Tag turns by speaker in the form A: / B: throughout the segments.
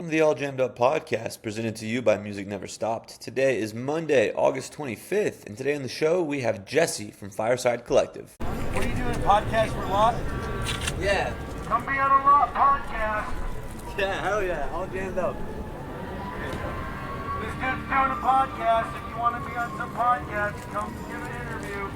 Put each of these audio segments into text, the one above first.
A: Welcome to the All Jammed Up podcast presented to you by Music Never Stopped. Today is Monday, August 25th, and today on the show we have Jesse from Fireside Collective.
B: What are you doing, podcast for Lot?
A: Yeah.
B: Come be on a Lot podcast.
A: Yeah, hell yeah, All Jammed Up.
B: This dude's doing a podcast. If you want to be on some podcast, come give an interview.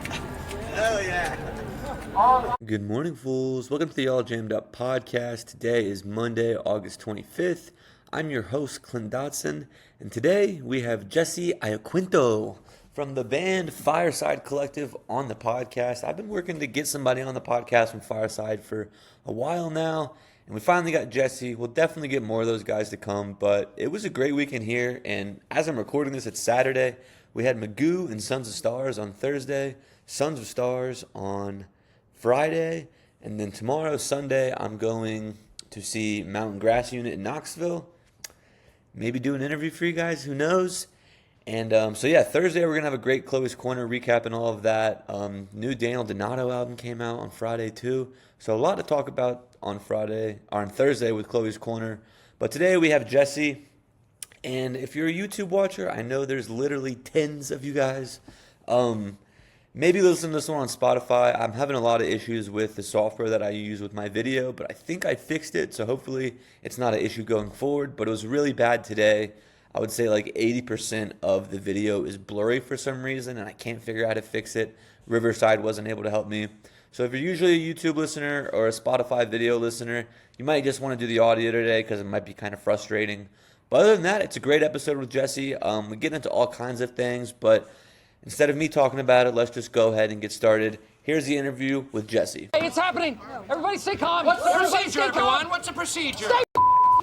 A: Hell yeah. Good morning, fools. Welcome to the All Jammed Up podcast. Today is Monday, August 25th. I'm your host, Clint Dotson, and today we have Jesse Iaqunito from the band Fireside Collective on the podcast. I've been working to get somebody on the podcast from Fireside for a while now, and we finally got Jesse. We'll definitely get more of those guys to come, but it was a great weekend here, and as I'm recording this, it's Saturday. We had Magoo and Sons of Stars on Thursday, Sons of Stars on Friday, and then tomorrow, Sunday, I'm going to see Mountain Grass Unit in Knoxville. Maybe do an interview for you guys, who knows? And Thursday we're going to have a great Chloe's Corner recap and all of that. New Daniel Donato album came out on Friday too. So a lot to talk about on Thursday with Chloe's Corner. But today we have Jesse. And if you're a YouTube watcher, I know there's literally tens of you guys. Maybe listen to this one on Spotify. I'm having a lot of issues with the software that I use with my video, but I think I fixed it, so hopefully it's not an issue going forward. But it was really bad today. I would say like 80% of the video is blurry for some reason, and I can't figure out how to fix it. Riverside wasn't able to help me. So if you're usually a YouTube listener or a Spotify video listener, you might just want to do the audio today because it might be kind of frustrating. But other than that, it's a great episode with Jesse. We get into all kinds of things, but instead of me talking about it, let's just go ahead and get started. Here's the interview with Jesse.
C: Hey, it's happening. Everybody stay calm.
D: What's the procedure, everyone? What's the procedure?
C: Stay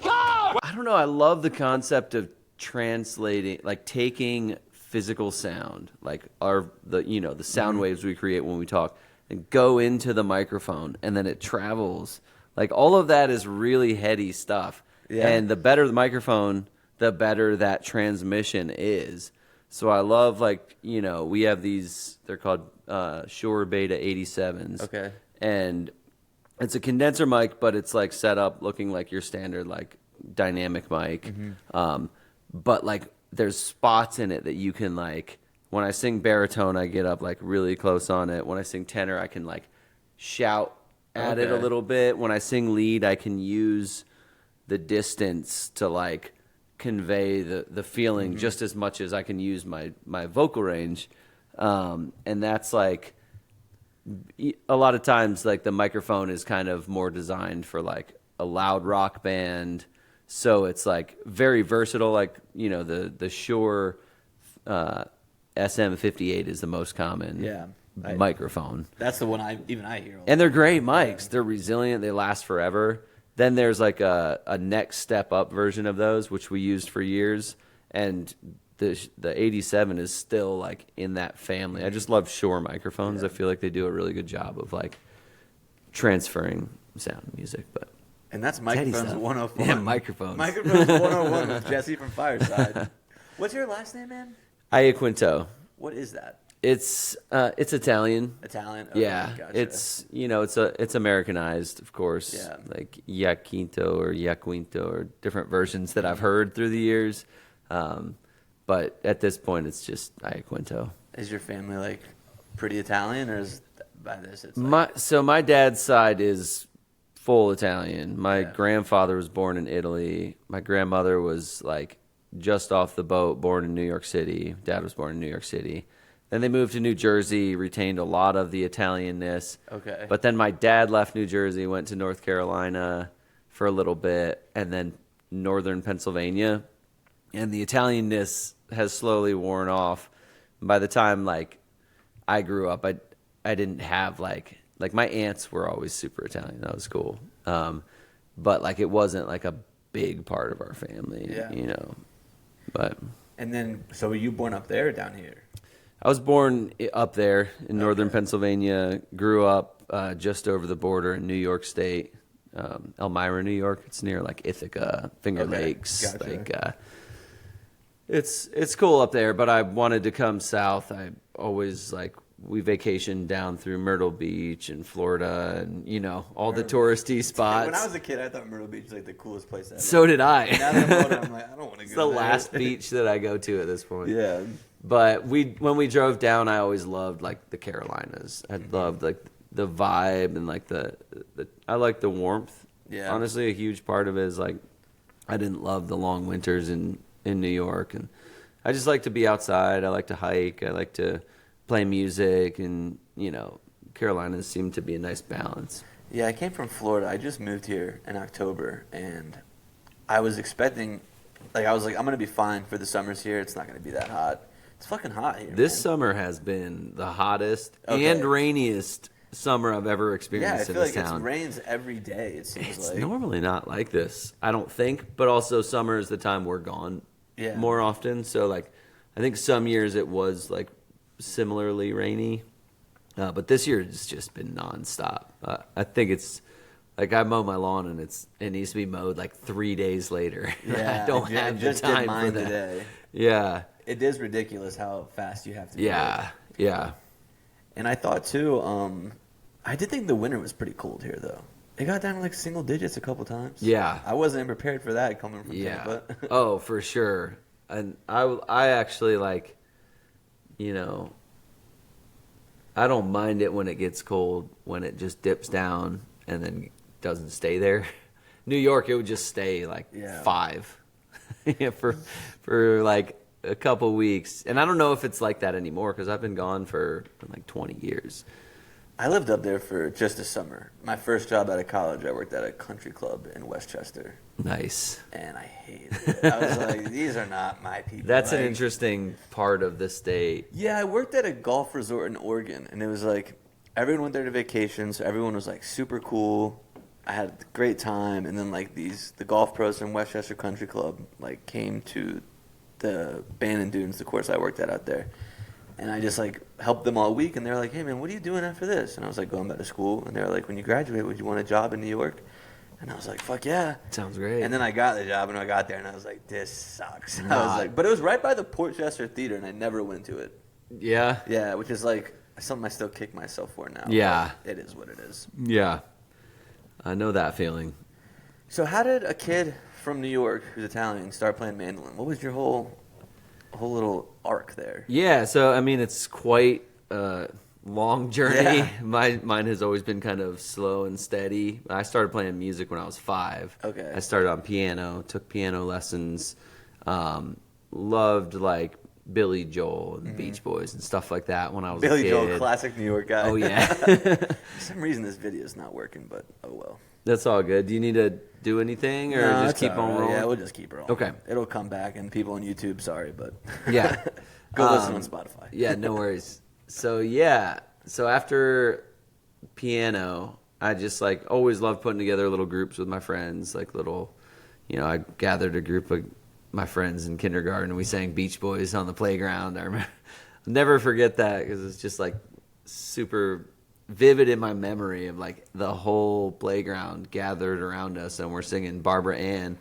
C: calm.
E: I don't know. I love the concept of translating, like taking physical sound, like the sound waves we create when we talk, and go into the microphone, and then it travels. Like all of that is really heady stuff. Yeah. And the better the microphone, the better that transmission is. So I love, we have these, they're called Shure Beta 87s.
A: Okay.
E: And it's a condenser mic, but it's like set up looking like your standard like dynamic mic. Mm-hmm. But like there's spots in it that you can like, when I sing baritone, I get up like really close on it. When I sing tenor, I can like shout at it a little bit. When I sing lead, I can use the distance to like convey the feeling just as much as I can use my vocal range. And that's like a lot of times like the microphone is kind of more designed for like a loud rock band. So it's like very versatile. Like, the Shure SM58 is the most common microphone.
A: That's the one I hear.
E: And they're great mics. They're resilient. They last forever. Then there's like a next step up version of those, which we used for years, and the 87 is still like in that family. I just love Shure microphones. I feel like they do a really good job of like transferring sound music.
A: And that's Microphones 101.
E: Yeah, microphones.
A: Microphones 101 with Jesse from Fireside. What's your last name, man?
E: Iaqunito.
A: What is that?
E: It's Italian.
A: Italian? Okay,
E: yeah.
A: Gotcha.
E: It's Americanized, of course.
A: Yeah.
E: Like Iaqunito or Iaqunito or different versions that I've heard through the years. But at this point, it's just Iaqunito.
A: Is your family like pretty Italian, or is by this it's like...
E: my dad's side is full Italian. My grandfather was born in Italy. My grandmother was like just off the boat, born in New York City. Dad was born in New York City. Then they moved to New Jersey, retained a lot of the Italianness.
A: Okay.
E: But then my dad left New Jersey, went to North Carolina for a little bit, and then northern Pennsylvania. And the Italianness has slowly worn off. By the time like I grew up, I didn't have like my aunts were always super Italian. That was cool. But like it wasn't like a big part of our family, But
A: and then, so were you born up there or down here?
E: I was born up there in northern Pennsylvania, grew up just over the border in New York State, Elmira, New York. It's near like Ithaca, Finger Lakes.
A: Gotcha.
E: Like it's cool up there, but I wanted to come south. I always like we vacationed down through Myrtle Beach and Florida and, you know, all the touristy spots.
A: When I was a kid, I thought Myrtle Beach was like the coolest place ever.
E: So did I.
A: Now that I'm older, I'm like, I don't want to go
E: It's the
A: there.
E: last beach that I go to at this point.
A: Yeah.
E: But when we drove down, I always loved like the Carolinas. I loved like the vibe and like the I like the warmth.
A: Yeah.
E: Honestly, a huge part of it is like I didn't love the long winters in New York, and I just like to be outside. I like to hike. I like to play music, and you know, Carolinas seem to be a nice balance.
A: Yeah, I came from Florida. I just moved here in October, and I was expecting, like, I was like, I'm gonna be fine for the summers here. It's not gonna be that hot. It's fucking hot here.
E: This
A: man.
E: summer has been the hottest
A: Okay.
E: and rainiest summer I've ever
A: Yeah, I
E: experienced
A: feel
E: in this
A: like
E: town.
A: it rains every day. It seems
E: It's
A: like.
E: normally not like this, I don't think. But also, summer is the time we're gone
A: Yeah.
E: more often. So, like, I think some years it was like similarly rainy, but this year it's just been nonstop. I think it's like I mow my lawn and it needs to be mowed like 3 days later.
A: Yeah,
E: I don't
A: I
E: have the
A: just did
E: time
A: mine
E: for that.
A: today.
E: Yeah,
A: It is ridiculous how fast you have to. do it.
E: yeah.
A: And I thought too. I did think the winter was pretty cold here, though. It got down to like single digits a couple times.
E: Yeah.
A: I wasn't prepared for that coming from
E: Yeah.
A: Tampa.
E: Oh, for sure. And I actually like, you know, I don't mind it when it gets cold, when it just dips down and then doesn't stay there. New York, it would just stay like 5 yeah, for like a couple weeks. And I don't know if it's like that anymore because I've been gone for like 20 years.
A: I lived up there for just a summer. My first job out of college, I worked at a country club in Westchester.
E: Nice.
A: And I hated it. I was like, these are not my people.
E: That's an
A: Like,
E: interesting part of the state.
A: Yeah, I worked at a golf resort in Oregon, and it was like everyone went there to vacation, so everyone was like super cool. I had a great time, and then like the golf pros from Westchester Country Club like came to the Bannon Dunes, the course I worked at out there, and I just like helped them all week, and they were like, "Hey man, what are you doing after this?" And I was like, "Going back to school," and they were like, "When you graduate, would you want a job in New York?" And I was like, "Fuck yeah!"
E: Sounds great.
A: And then I got the job, and I got there, and I was like, "This sucks." I was like, but it was right by the Portchester Theater, and I never went to it.
E: Yeah.
A: Yeah, which is like something I still kick myself for now.
E: Yeah.
A: But it is what it is.
E: Yeah. I know that feeling.
A: So how did a kid from New York who's Italian start playing mandolin? What was your whole little arc there?
E: Yeah, so I mean, it's quite a long journey.
A: Yeah.
E: Mine has always been kind of slow and steady. I started playing music when I was 5.
A: Okay.
E: I started on piano, took piano lessons, loved like Billy Joel and the Beach Boys and stuff like that when I was a
A: Billy
E: kid.
A: Joel, classic New York guy.
E: Oh yeah.
A: For some reason this video is not working, but oh well.
E: That's all good. Do you need to do anything or
A: No,
E: just
A: it's
E: keep
A: all
E: on
A: right.
E: rolling?
A: Yeah, we'll just keep rolling.
E: Okay.
A: It'll come back, and people on YouTube, sorry, but
E: Yeah.
A: go listen on Spotify.
E: Yeah, no worries. So after piano, I just like always loved putting together little groups with my friends, like little, you know, I gathered a group of my friends in kindergarten and we sang Beach Boys on the playground. I remember, I'll never forget that because it's just like super vivid in my memory of like the whole playground gathered around us and we're singing Barbara Ann.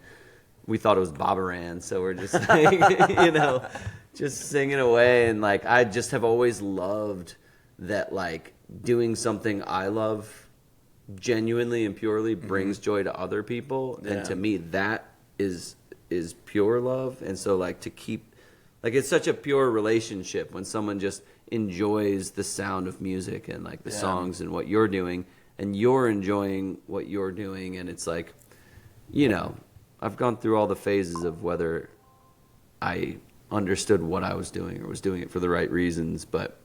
E: We thought it was Barbara Ann, so we're just like, you know, just singing away. And like I just have always loved that like doing something I love genuinely and purely brings joy to other people.
A: Yeah.
E: And to me that is pure love. And so like to keep like it's such a pure relationship when someone just enjoys the sound of music and like the songs and what you're doing and you're enjoying what you're doing. And it's like, you know, I've gone through all the phases of whether I understood what I was doing or was doing it for the right reasons, but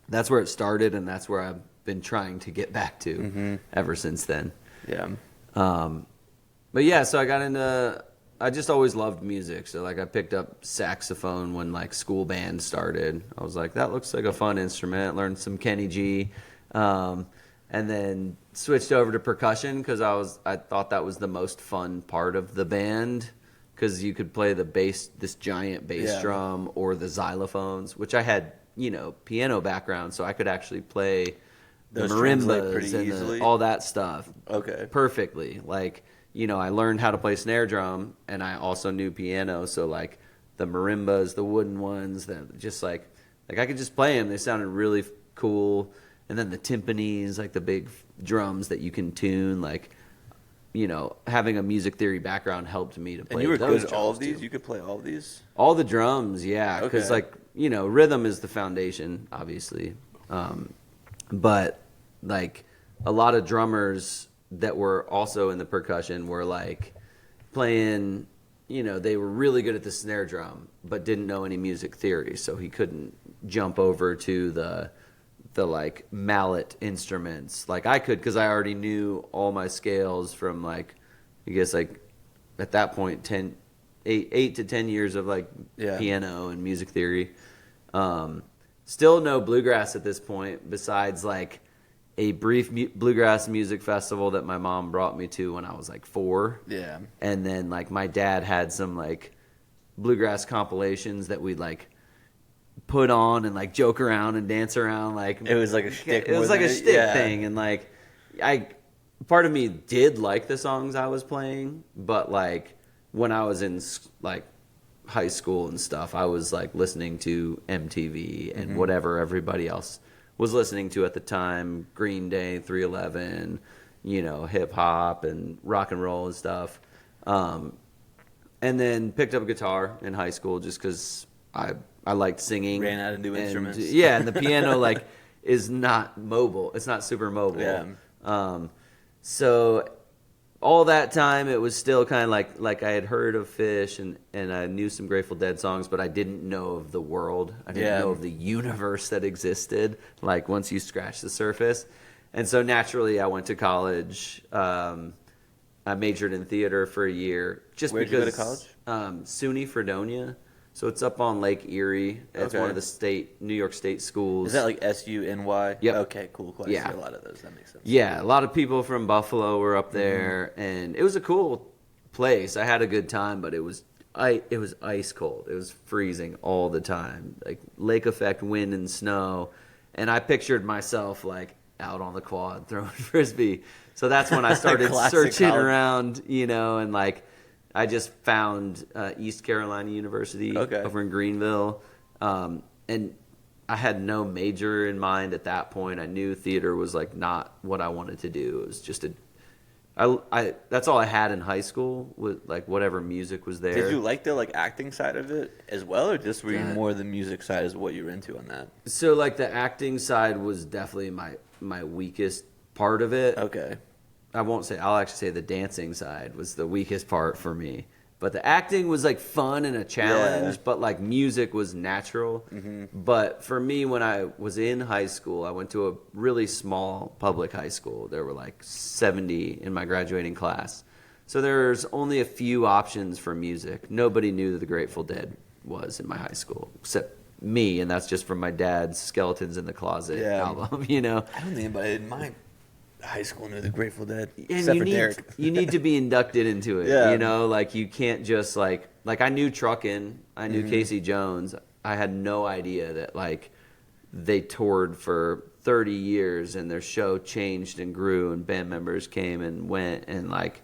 E: that's where it started and that's where I've been trying to get back to ever since then.
A: Yeah.
E: But yeah, so I just always loved music. So like I picked up saxophone when like school band started. I was like, that looks like a fun instrument. Learned some Kenny G. And then switched over to percussion because I thought that was the most fun part of the band because you could play the bass, this giant bass drum or the xylophones, which I had, you know, piano background, so I could actually play the
A: Those translate
E: marimbas
A: pretty
E: and
A: easily?
E: all that stuff
A: Okay.
E: perfectly. Like, you know, I learned how to play snare drum and I also knew piano, so like the marimbas, the wooden ones, just like I could just play them. They sounded really cool. And then the timpanis, like the big drums that you can tune, like, you know, having a music theory background helped me to play.
A: And you were
E: those
A: good at all of
E: drums,
A: these?
E: too.
A: You could play all of these?
E: All the drums, yeah. Because,
A: Okay.
E: like, you know, rhythm is the foundation, obviously. But, like, a lot of drummers that were also in the percussion were, like, playing, you know, they were really good at the snare drum, but didn't know any music theory. So he couldn't jump over to the like mallet instruments like I could, because I already knew all my scales from, like, I guess, like, at that point 8 to 10 years of, like, piano and music theory. Still no bluegrass at this point, besides, like, a brief bluegrass music festival that my mom brought me to when I was, like, 4.
A: Yeah.
E: And then, like, my dad had some, like, bluegrass compilations that we'd, like, put on and, like, joke around and dance around. Like,
A: It was like a shtick.
E: it was
A: more
E: like a
A: than
E: shtick thing. And, like, part of me did like the songs I was playing, but, like, when I was in, like, high school and stuff, I was, like, listening to MTV and whatever everybody else was listening to at the time. Green Day, 311, you know, hip hop and rock and roll and stuff. And then picked up a guitar in high school just because I liked singing.
A: Ran out of new instruments.
E: Yeah, and the piano, like, is not mobile. It's not super mobile.
A: Yeah.
E: So all that time, it was still kind of like I had heard of Fish and I knew some Grateful Dead songs, but I didn't know of the world. I didn't know of the universe that existed, like, once you scratch the surface. And so naturally, I went to college. I majored in theater for a year.
A: Where'd you go to college?
E: SUNY Fredonia. So it's up on Lake Erie. It's one of the New York State schools.
A: Is that like SUNY?
E: Yep.
A: Okay, cool. I
E: Yeah.
A: see a lot of those. That makes sense.
E: Yeah, a lot of people from Buffalo were up there, and it was a cool place. I had a good time, but it was ice cold. It was freezing all the time, like lake effect wind and snow. And I pictured myself, like, out on the quad throwing frisbee. So that's when I started
A: Classic
E: searching
A: college.
E: around, you know, and, like, I just found East Carolina University over in Greenville. And I had no major in mind at that point. I knew theater was, like, not what I wanted to do. It was just that's all I had in high school, with, like, whatever music was there.
A: Did you like the, like, acting side of it as well, or just were you more the music side is what you were into on that?
E: So, like, the acting side was definitely my weakest part of it.
A: Okay.
E: I'll actually say the dancing side was the weakest part for me. But the acting was, like, fun and a challenge, but, like, music was natural. But for me, when I was in high school, I went to a really small public high school. There were, like, 70 in my graduating class. So there's only a few options for music. Nobody knew that the Grateful Dead was in my high school, except me, and that's just from my dad's Skeletons in the Closet album, you know?
A: I don't think anybody in my high school knew the Grateful Dead,
E: And
A: except for Derek.
E: you need to be inducted into it.
A: Yeah.
E: You know, like, you can't just, like I knew Truckin', I knew Casey Jones. I had no idea that, like, they toured for 30 years and their show changed and grew and band members came and went and, like,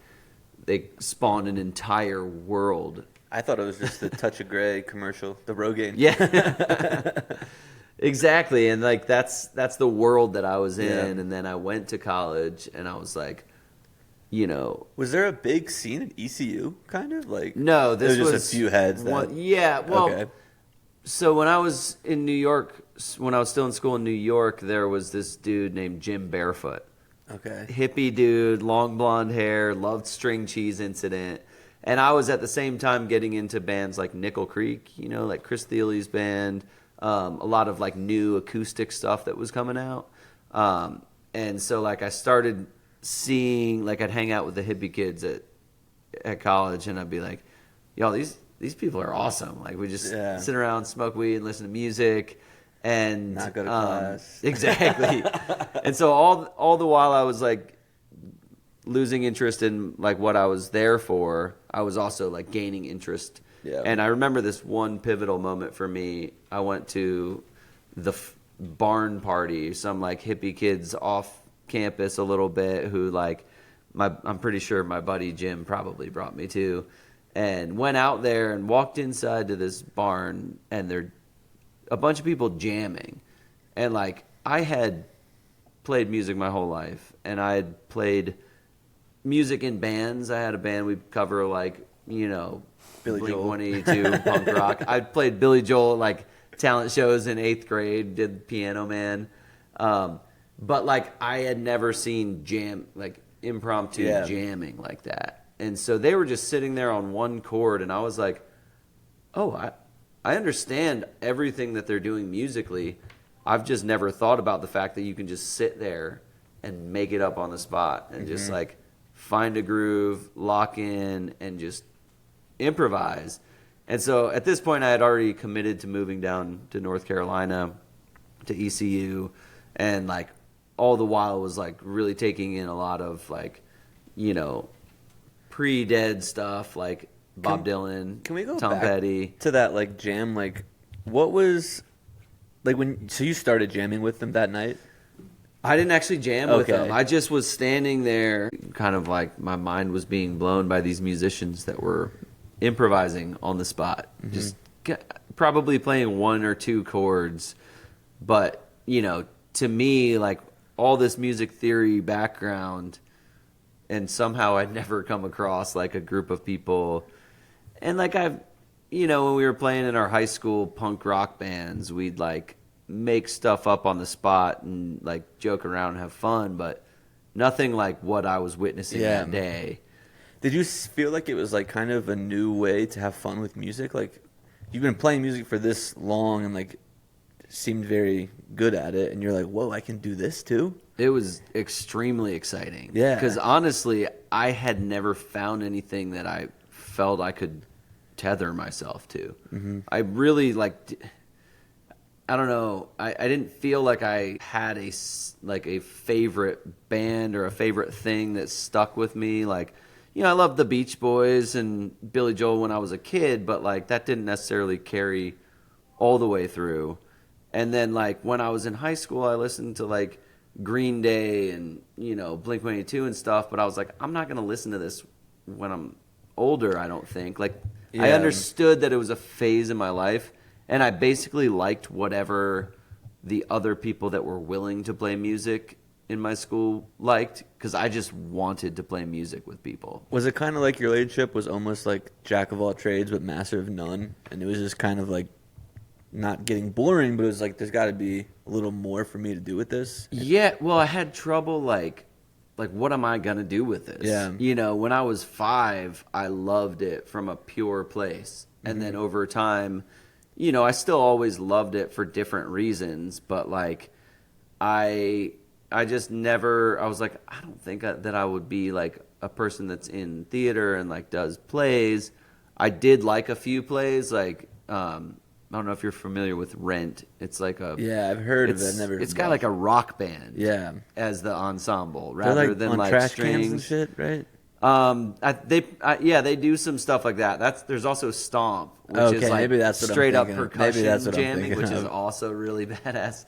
E: they spawned an entire world.
A: I thought it was just the Touch of Grey commercial, the Rogaine.
E: Yeah. Exactly, and, like, that's the world that I was in, and then I went to college, and I was like, you know,
A: Was there a big scene at ECU, kind of? Like,
E: no, this
A: there was just a few heads. Okay.
E: So when I was in New York, when I was still in school in New York, there was this dude named Jim Barefoot.
A: Okay.
E: Hippie dude, long blonde hair, loved String Cheese Incident. And I was at the same time getting into bands like Nickel Creek, you know, like Chris Thiele's band, a lot of, like, new acoustic stuff that was coming out. And so, like, I started seeing, like, I'd hang out with the hippie kids at college, and I'd be like, yo, these people are awesome. Like, we just sit around, smoke weed, and listen to music. And
A: not go to class.
E: Exactly. And so all the while I was, like, losing interest in, like, what I was there for, I was also, like, gaining interest.
A: Yeah.
E: And I remember this one pivotal moment for me. I went to the barn party, some, like, hippie kids off campus a little bit who, like, I'm pretty sure my buddy Jim probably brought me to, and went out there and walked inside to this barn, and there a bunch of people jamming. And, like, I had played music my whole life, and I had played music in bands. I had a band we'd cover like, you know,
A: Billy Joel.
E: Blink-182, punk rock. I played Billy Joel at like talent shows in 8th grade, did Piano Man. But like I had never seen impromptu jamming like that. And so they were just sitting there on one chord, and I was like, oh, I understand everything that they're doing musically. I've just never thought about the fact that you can just sit there and make it up on the spot and just like find a groove, lock in, and just improvise. And so at this point I had already committed to moving down to North Carolina to ECU, and like all the while was like really taking in a lot of like, you know, pre-dead stuff like Bob Dylan,
A: Can we go
E: Tom
A: back
E: Petty.
A: to that like jam? Like, what was like so you started jamming with them that night?
E: I didn't actually jam with
A: Okay.
E: them. I just was standing there, kind of like my mind was being blown by these musicians that were improvising on the spot. Just probably playing 1 or 2 chords. But, you know, to me, like all this music theory background, and somehow I'd never come across like a group of people. And like you know, when we were playing in our high school punk rock bands, we'd like make stuff up on the spot and like joke around and have fun, but nothing like what I was witnessing that day.
A: Did you feel like it was like kind of a new way to have fun with music? Like you've been playing music for this long and like seemed very good at it, and you're like, whoa, I can do this too?
E: It was extremely exciting.
A: Yeah.
E: Because honestly, I had never found anything that I felt I could tether myself to. I really I don't know. I didn't feel like I had a favorite band or a favorite thing that stuck with me. Like, you know, I loved the Beach Boys and Billy Joel when I was a kid, but like that didn't necessarily carry all the way through. And then like when I was in high school, I listened to like Green Day and, you know, Blink-182 and stuff, but I was like, I'm not going to listen to this when I'm older, I don't think. Like I understood that it was a phase in my life, and I basically liked whatever the other people that were willing to play music in my school liked, because I just wanted to play music with people.
A: Was it kind of like your relationship was almost like jack of all trades but master of none, and it was just kind of like not getting boring, but it was like there's got to be a little more for me to do with this?
E: Yeah, well, I had trouble like what am I gonna do with this?
A: Yeah.
E: You know, when I was 5, I loved it from a pure place, and then over time, you know, I still always loved it for different reasons, but like I just never, I was like, I don't think that I would be like a person that's in theater and like does plays. I did like a few plays, like I don't know if you're familiar with Rent. It's like a
A: I've heard of it.
E: It's got like a rock band,
A: Yeah.
E: as the ensemble
A: They're
E: rather
A: like
E: than
A: on
E: like
A: trash
E: strings
A: cans and shit, right?
E: They do some stuff like that. There's also Stomp, which
A: Okay,
E: is like
A: maybe that's what I'm
E: straight up
A: thinking of.
E: percussion
A: Maybe that's what I'm
E: jamming,
A: thinking
E: which is
A: of.
E: also really badass.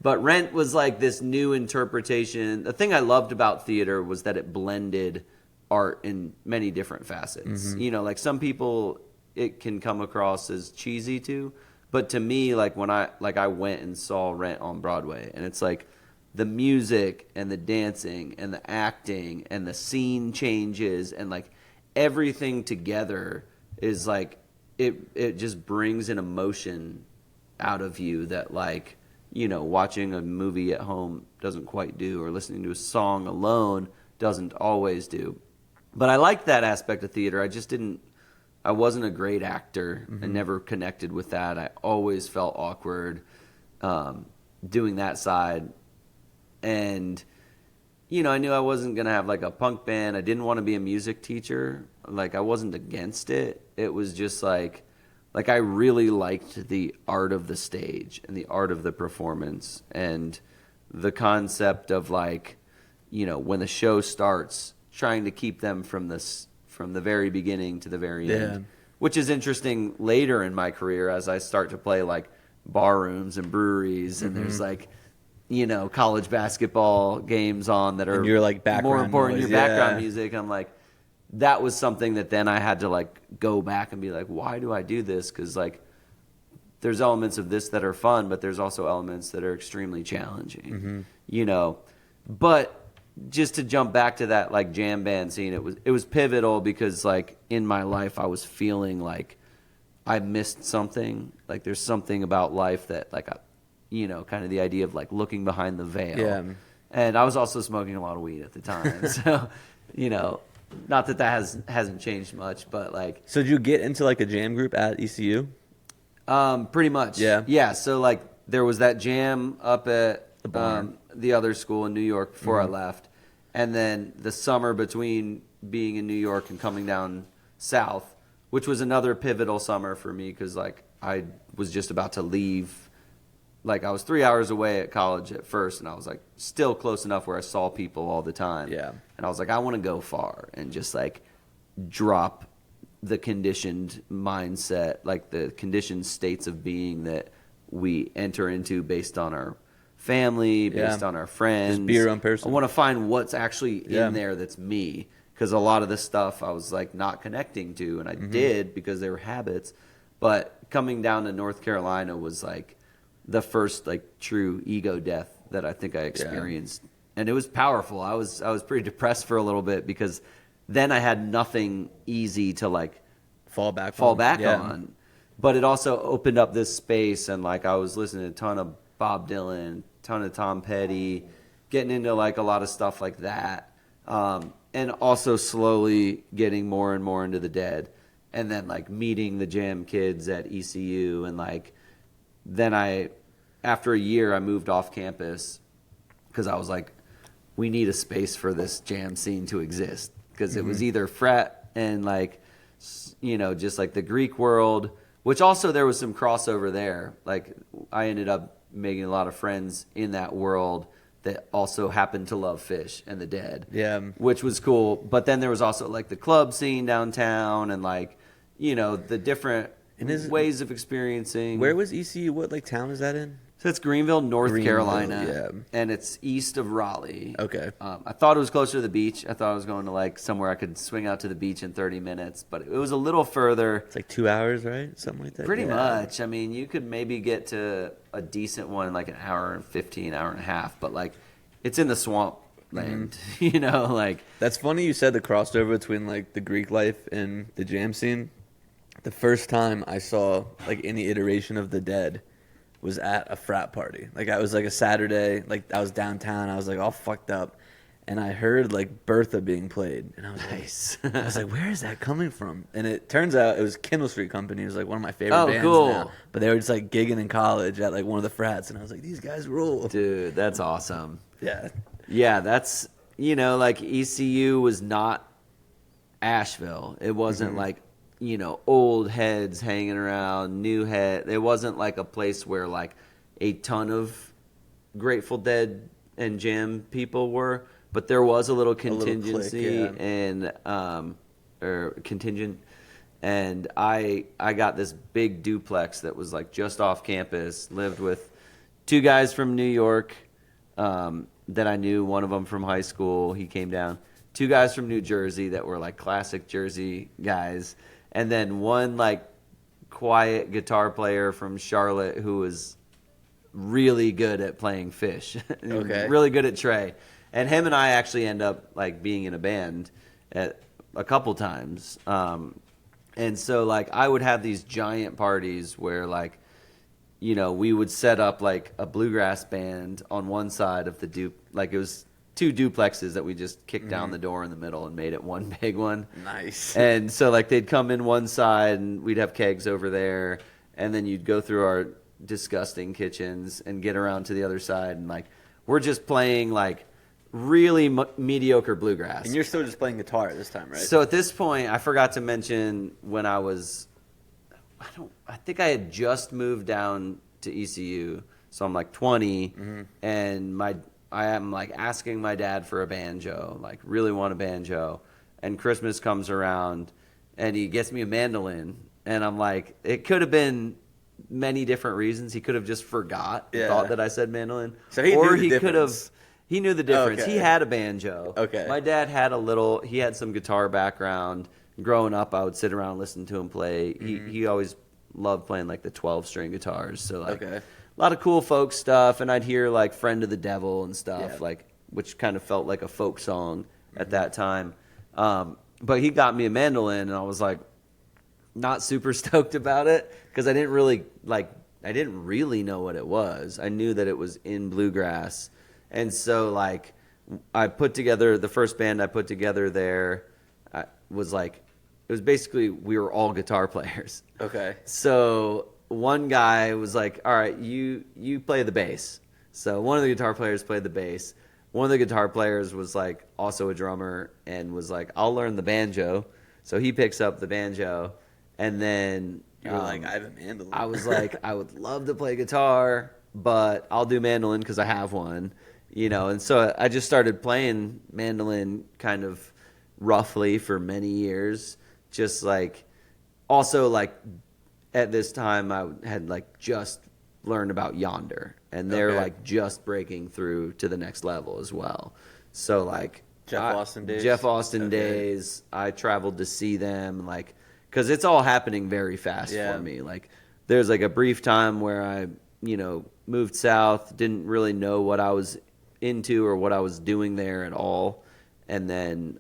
E: But Rent was like this new interpretation. The thing I loved about theater was that it blended art in many different facets. You know, like some people it can come across as cheesy too, but to me, like when I went and saw Rent on Broadway, and it's like the music and the dancing and the acting and the scene changes and like everything together is like it just brings an emotion out of you that like, you know, watching a movie at home doesn't quite do, or listening to a song alone doesn't always do. But I liked that aspect of theater. I wasn't a great actor. I never connected with that. I always felt awkward doing that side. And, you know, I knew I wasn't going to have like a punk band. I didn't want to be a music teacher. Like I wasn't against it. It was just like I really liked the art of the stage and the art of the performance and the concept of like, you know, when the show starts, trying to keep them from the very beginning to the very end, which is interesting later in my career as I start to play like bar rooms and breweries, and there's like, you know, college basketball games on that are
A: And you're like background
E: more important
A: noise,
E: your background
A: yeah.
E: music. I'm like, that was something that then I had to like go back and be like, why do I do this? Because like there's elements of this that are fun, but there's also elements that are extremely challenging, you know. But just to jump back to that like jam band scene, it was pivotal because like in my life I was feeling like I missed something. Like there's something about life that like, you know, kind of the idea of like looking behind the veil.
A: Yeah.
E: And I was also smoking a lot of weed at the time, so you know, not that hasn't changed much, but like.
A: So did you get into like a jam group at ECU?
E: Pretty much.
A: Yeah.
E: Yeah. So like there was that jam up at the other school in New York before I left, and then the summer between being in New York and coming down south, which was another pivotal summer for me because like I was just about to leave. Like I was 3 hours away at college at first, and I was like still close enough where I saw people all the time.
A: Yeah.
E: And I was like, I want to go far and just like drop the conditioned mindset, like the conditioned states of being that we enter into based on our family, based on our friends.
A: Just be your own person.
E: I want to find what's actually in there that's me, because a lot of this stuff I was like not connecting to, and I did because they were habits. But coming down to North Carolina was like the first like true ego death that I think I experienced. And it was powerful. I was pretty depressed for a little bit because then I had nothing easy to like
A: fall back
E: on. But it also opened up this space, and like I was listening to a ton of Bob Dylan, ton of Tom Petty, getting into like a lot of stuff like that. And also slowly getting more and more into the Dead, and then like meeting the jam kids at ECU, and like then after a year I moved off campus because I was like, we need a space for this jam scene to exist, because it was either frat and like, you know, just like the Greek world, which also there was some crossover there. Like I ended up making a lot of friends in that world that also happened to love Fish and the Dead.
A: Yeah.
E: Which was cool. But then there was also like the club scene downtown, and like, you know, the different ways of experiencing.
A: Where was ECU? What like town is that in?
E: So it's Greenville, North Carolina.
A: Yeah.
E: And it's east of Raleigh.
A: Okay.
E: I thought it was closer to the beach. I thought I was going to like somewhere I could swing out to the beach in 30 minutes, but it was a little further.
A: It's like 2 hours, right? Something like that.
E: Pretty much. I mean, you could maybe get to a decent one in like an hour and 15, hour and a half, but like it's in the swamp land, you know, like.
A: That's funny you said the crossover between like the Greek life and the jam scene. The first time I saw like any iteration of the Dead was at a frat party. Like I was like a Saturday, like I was downtown, I was like all fucked up, and I heard like Bertha being played, and I was
E: Nice.
A: like, I was like, where is that coming from? And it turns out it was Kindle Street Company. It was like one of my favorite bands now. But they were just like gigging in college at like one of the frats, and I was like, these guys rule.
E: Dude, that's awesome.
A: Yeah.
E: Yeah, that's, you know, like ECU was not Asheville. It wasn't like, you know, old heads hanging around, new head. It wasn't like a place where like a ton of Grateful Dead and jam people were, but there was a little contingency and or contingent. And I got this big duplex that was like just off campus. Lived with two guys from New York that I knew. One of them from high school. He came down. Two guys from New Jersey that were like classic Jersey guys. And then one like quiet guitar player from Charlotte who was really good at playing Fish.
A: Okay.
E: Really good at Trey. And him and I actually end up like being in a band at a couple times. And so like I would have these giant parties where like, you know, we would set up like a bluegrass band on one side of the like it was two duplexes that we just kicked down the door in the middle and made it one big one.
A: Nice.
E: And so like they'd come in one side and we'd have kegs over there, and then you'd go through our disgusting kitchens and get around to the other side, and like we're just playing like really mediocre bluegrass.
A: And you're still just playing guitar at this time, right?
E: So at this point, I forgot to mention when I think I had just moved down to ECU, so I'm like 20, and I am like asking my dad for a banjo, like really want a banjo, and Christmas comes around, and he gets me a mandolin, and I'm like, it could have been many different reasons. He could have just thought that I said mandolin,
A: so he knew the difference.
E: He knew the difference.
A: Okay.
E: He had a banjo.
A: Okay.
E: My dad had he had some guitar background. Growing up, I would sit around and listen to him play. He always loved playing like the 12-string guitars. So like
A: Okay.
E: a lot of cool folk stuff, and I'd hear like "Friend of the Devil" and stuff,
A: Yeah.
E: like which kind of felt like a folk song at that time. But he got me a mandolin, and I was like not super stoked about it because I didn't really know what it was. I knew that it was in bluegrass, and so like I put together the first band I put together there. It was basically we were all guitar players.
A: Okay.
E: So one guy was like, all right, you play the bass. So one of the guitar players played the bass. One of the guitar players was like also a drummer and was like, I'll learn the banjo. So he picks up the banjo, and then
A: You were like, I have a mandolin.
E: I was like, I would love to play guitar, but I'll do mandolin because I have one, And so I just started playing mandolin kind of roughly for many years. Just like, also like at this time I had like just learned about Yonder, and they're
A: Okay.
E: like just breaking through to the next level as well. So like
A: Jeff Austin days?
E: Jeff Austin
A: Okay.
E: days. I traveled to see them, like, because it's all happening very fast
A: Yeah.
E: for me. Like, there's like a brief time where I, moved south, didn't really know what I was into or what I was doing there at all, and then,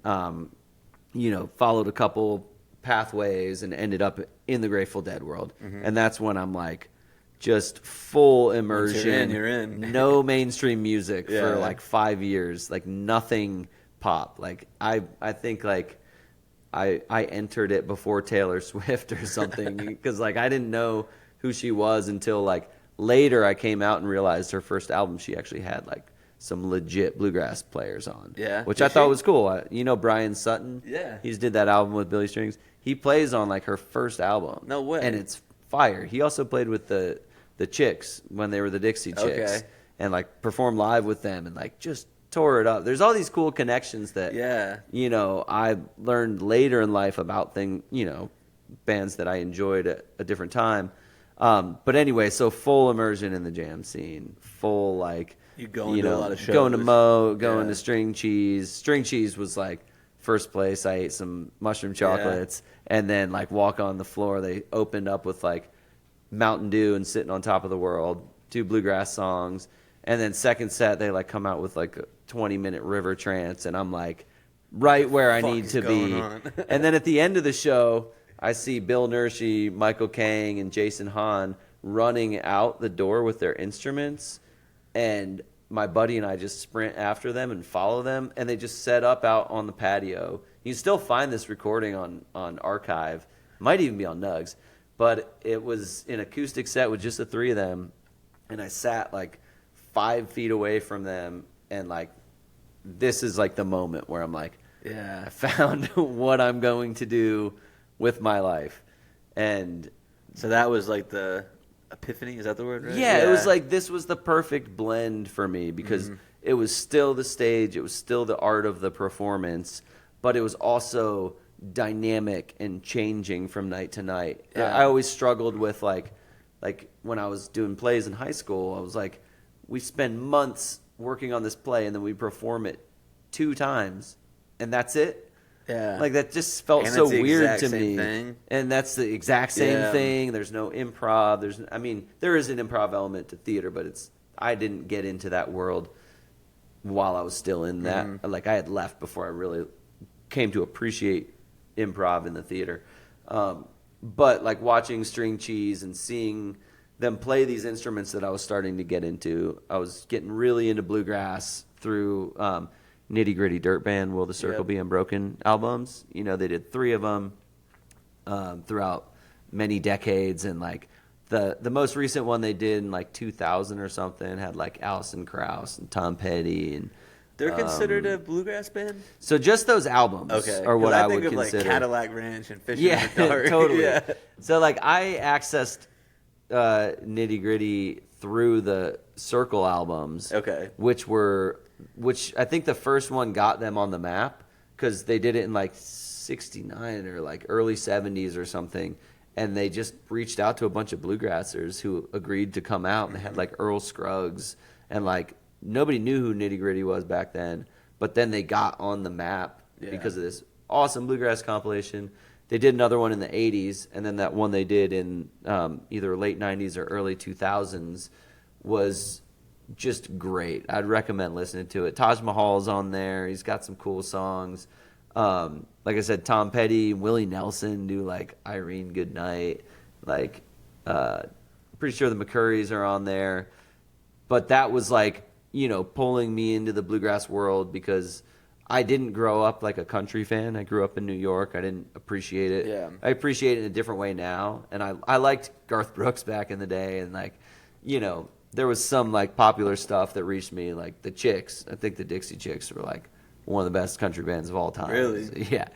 E: followed a couple pathways and ended up in the Grateful Dead world. And that's when I'm like, just full immersion.
A: you're in.
E: No mainstream music
A: Yeah.
E: for like 5 years, like nothing pop. Like I think like I entered it before Taylor Swift or something because like I didn't know who she was until like later I came out and realized her first album she actually had like some legit bluegrass players on.
A: Yeah.
E: Which
A: Did
E: I thought
A: she?
E: was cool. Brian Sutton?
A: Yeah.
E: He's did that album with Billy Strings. He plays on like her first album.
A: No way.
E: And it's fire. He also played with the Chicks when they were the Dixie Chicks.
A: Okay.
E: And like performed live with them and like just tore it up. There's all these cool connections that I learned later in life about bands that I enjoyed at a different time. But anyway, so full immersion in the jam scene, full like
A: You going to a lot of shows.
E: going to Mo, going
A: Yeah.
E: to String Cheese. String Cheese was like first place. I ate some mushroom chocolates and then like walk on the floor. They opened up with like Mountain Dew and Sitting on Top of the World, 2 bluegrass songs. And then second set, they like come out with like a 20-minute river trance. And I'm like right where I
A: fuck
E: need
A: is
E: to
A: going
E: be.
A: on?
E: And then at the end of the show, I see Bill Nershi, Michael Kang, and Jason Hahn running out the door with their instruments. And my buddy and I just sprint after them and follow them. And they just set up out on the patio. You can still find this recording on Archive. Might even be on Nugs. But it was an acoustic set with just the 3 of them. And I sat like 5 feet away from them. And like, this is like the moment where I'm like,
A: Yeah.
E: I found what I'm going to do with my life. And
A: So that was like the epiphany, is that the word, right?
E: yeah, it was like this was the perfect blend for me because it was still the stage, it was still the art of the performance, but it was also dynamic and changing from night to night.
A: Yeah.
E: I always struggled with like when I was doing plays in high school, I was like, we spend months working on this play and then we perform it 2 times and that's it.
A: Yeah.
E: Like that just felt
A: And
E: so
A: it's the
E: weird
A: exact
E: to
A: same
E: me.
A: thing.
E: And that's the exact same
A: Yeah.
E: thing. There's no improv. There is an improv element to theater, but I didn't get into that world while I was still in that.
A: Mm-hmm.
E: Like I had left before I really came to appreciate improv in the theater. But like watching String Cheese and seeing them play these instruments that I was starting to get into, I was getting really into bluegrass through Nitty Gritty Dirt Band, Will the Circle
A: Yep.
E: Be Unbroken albums. They did 3 of them throughout many decades, and like the most recent one they did in like 2000 or something had like Alison Krauss and Tom Petty, and
A: They're considered a bluegrass band?
E: so just those albums
A: Okay.
E: are what
A: 'Cause
E: I
A: think
E: would
A: of
E: consider.
A: like Cadillac Ranch and Fish
E: Yeah,
A: in the Dark.
E: totally.
A: Yeah.
E: So like I accessed Nitty Gritty through the Circle albums.
A: Okay.
E: Which I think the first one got them on the map because they did it in like 69 or like early 70s or something. And they just reached out to a bunch of bluegrassers who agreed to come out, and they had like Earl Scruggs, and like nobody knew who Nitty Gritty was back then. But then they got on the map
A: Yeah.
E: because of this awesome bluegrass compilation. they did another one in the 80s, and then that one they did in either late 90s or early 2000s was just great. I'd recommend listening to it. Taj Mahal's on there. He's got some cool songs. Like I said, Tom Petty, Willie Nelson do like Irene Goodnight. Like, pretty sure the McCurrys are on there. But that was like, pulling me into the bluegrass world because I didn't grow up like a country fan. I grew up in New York. I didn't appreciate it.
A: Yeah.
E: I appreciate it in a different way now. And I liked Garth Brooks back in the day. And like, there was some like popular stuff that reached me, like the Chicks. I think the Dixie Chicks were like one of the best country bands of all time.
A: Really?
E: Yeah.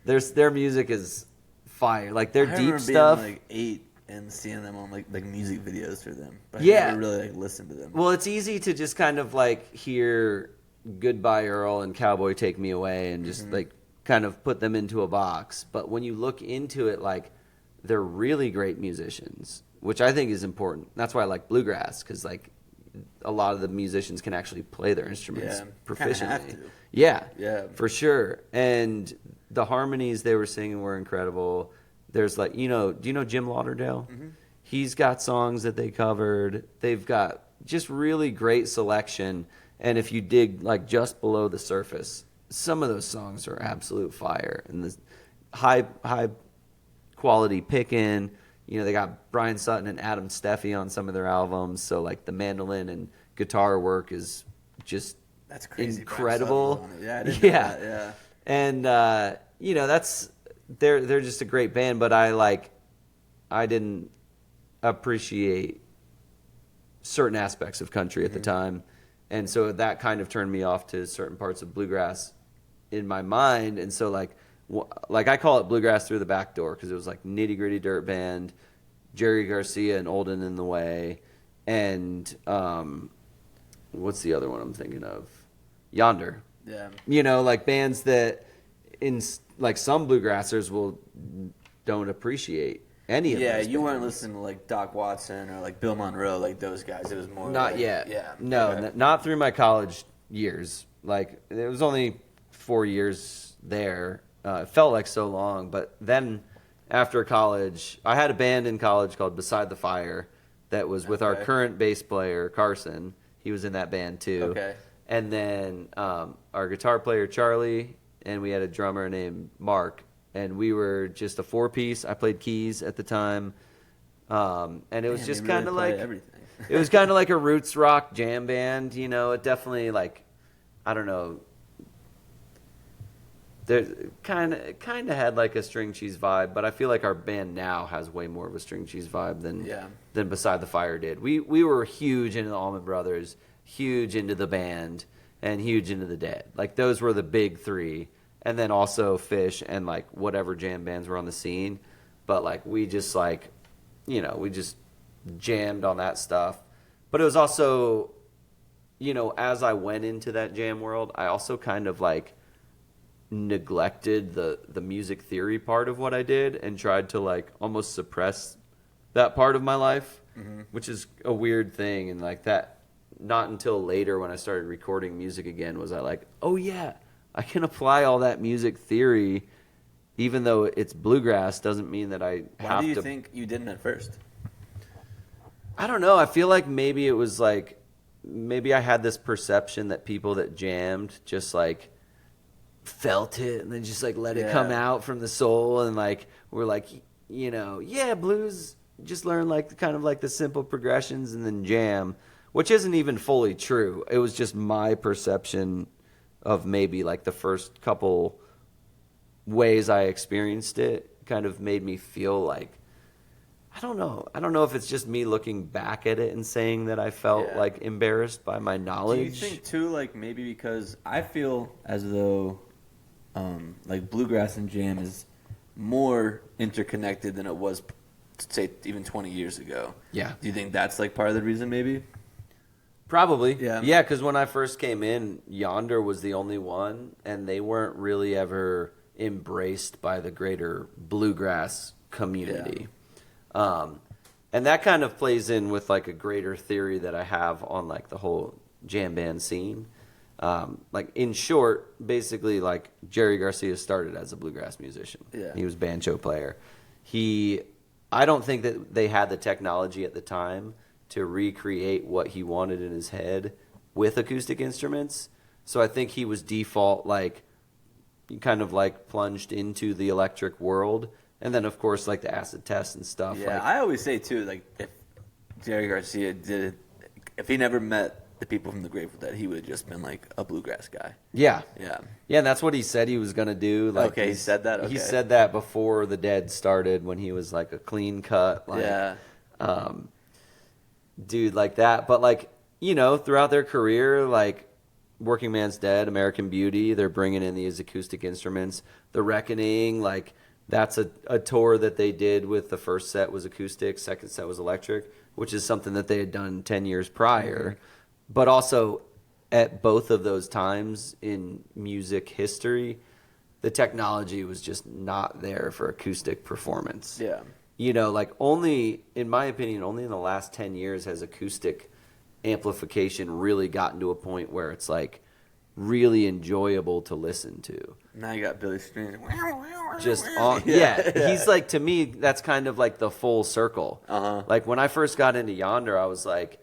E: Their music is fire. Like their
A: I
E: deep
A: remember
E: stuff.
A: being like 8 and seeing them on like music videos for them. But
E: Yeah.
A: I never really like listened to them.
E: Well, it's easy to just kind of like hear Goodbye Earl and Cowboy Take Me Away and just like kind of put them into a box. But when you look into it, like they're really great musicians, which I think is important. That's why I like bluegrass, because like a lot of the musicians can actually play their instruments proficiently.
A: Have to.
E: Yeah, for sure. And the harmonies they were singing were incredible. There's like, do you know Jim Lauderdale? He's got songs that they covered. They've got just really great selection. And if you dig like just below the surface, some of those songs are absolute fire. And the high quality picking. They got Brian Sutton and Adam Steffi on some of their albums. So like the mandolin and guitar work is just
A: That's crazy.
E: incredible.
A: Yeah, I didn't know that. Yeah.
E: And that's they're just a great band, but I didn't appreciate certain aspects of country at the time. And so that kind of turned me off to certain parts of bluegrass in my mind. And so like I call it bluegrass through the back door, because it was like Nitty Gritty Dirt Band, Jerry Garcia and Olden in the Way, and what's the other one I'm thinking of? Yonder.
A: Yeah.
E: Like bands that in like some bluegrassers don't appreciate any of
A: Yeah,
E: those
A: you
E: bands.
A: weren't listening to like Doc Watson or like Bill Monroe, like those guys. It was more
E: Not
A: like,
E: yet.
A: Yeah.
E: No,
A: Okay.
E: not through my college years. Like it was only 4 years there. It felt like so long, but then after college, I had a band in college called Beside the Fire that was with our current bass player Carson. He was in that band too.
A: Okay.
E: And then our guitar player Charlie, and we had a drummer named Mark, and we were just a 4-piece. I played keys at the time, and it was just kind of like
A: everything.
E: it was kind of like a roots rock jam band. It definitely like, I don't know. There kind of had like a String Cheese vibe, but I feel like our band now has way more of a String Cheese vibe than Beside the Fire did. We were huge into the Allman Brothers, huge into the band, and huge into the Dead. Like those were the big three, and then also Fish and like whatever jam bands were on the scene. But like we just like, we just jammed on that stuff. But it was also, as I went into that jam world, I also kind of like neglected the music theory part of what I did and tried to like almost suppress that part of my life, which is a weird thing. And like that, not until later when I started recording music again was I like, oh yeah, I can apply all that music theory, even though it's bluegrass doesn't mean that I have to.
A: Why do you think you didn't at first?
E: I don't know. I feel like maybe it was like, maybe I had this perception that people that jammed just like felt it and then just like let it come out from the soul, and like we're like, blues, just learn like kind of like the simple progressions and then jam, which isn't even fully true. It was just my perception of maybe like the first couple ways I experienced it kind of made me feel like, I don't know if it's just me looking back at it and saying that I felt like embarrassed by my knowledge.
A: Do you think too, like maybe because I feel as though like bluegrass and jam is more interconnected than it was, say, even 20 years ago.
E: Yeah.
A: Do you think that's like part of the reason maybe?
E: Probably.
A: Yeah.
E: Yeah, because when I first came in, Yonder was the only one, and they weren't really ever embraced by the greater bluegrass community. And that kind of plays in with like a greater theory that I have on like the whole jam band scene. Like in short, basically like Jerry Garcia started as a bluegrass musician.
F: Yeah.
E: He was a banjo player. I don't think that they had the technology at the time to recreate what he wanted in his head with acoustic instruments. So I think he was default like kind of like plunged into the electric world. And then of course like the acid test and stuff.
F: Yeah,
E: like,
F: I always say too, like if Jerry Garcia if he never met the people from the Grateful Dead, he would have just been like a bluegrass guy.
E: Yeah.
F: Yeah.
E: Yeah, and that's what he said he was going to do. Like,
F: Okay, he said that?
E: He
F: Okay.
E: said that before the Dead started when he was like a clean cut. Like,
F: Yeah.
E: Dude like that. But like, you know, throughout their career, like Working Man's Dead, American Beauty, they're bringing in these acoustic instruments. The Reckoning, like that's a tour that they did with the first set was acoustic, second set was electric, which is something that they had done 10 years prior. Mm-hmm. But also at both of those times in music history, the technology was just not there for acoustic performance.
F: Yeah.
E: You know, like only, in my opinion, only in the last 10 years has acoustic amplification really gotten to a point where it's like really enjoyable to listen to.
F: Now you got Billy Strings.
E: Just on, yeah. He's like, to me, that's kind of like the full circle.
F: Uh-huh.
E: Like when I first got into Yonder, I was like,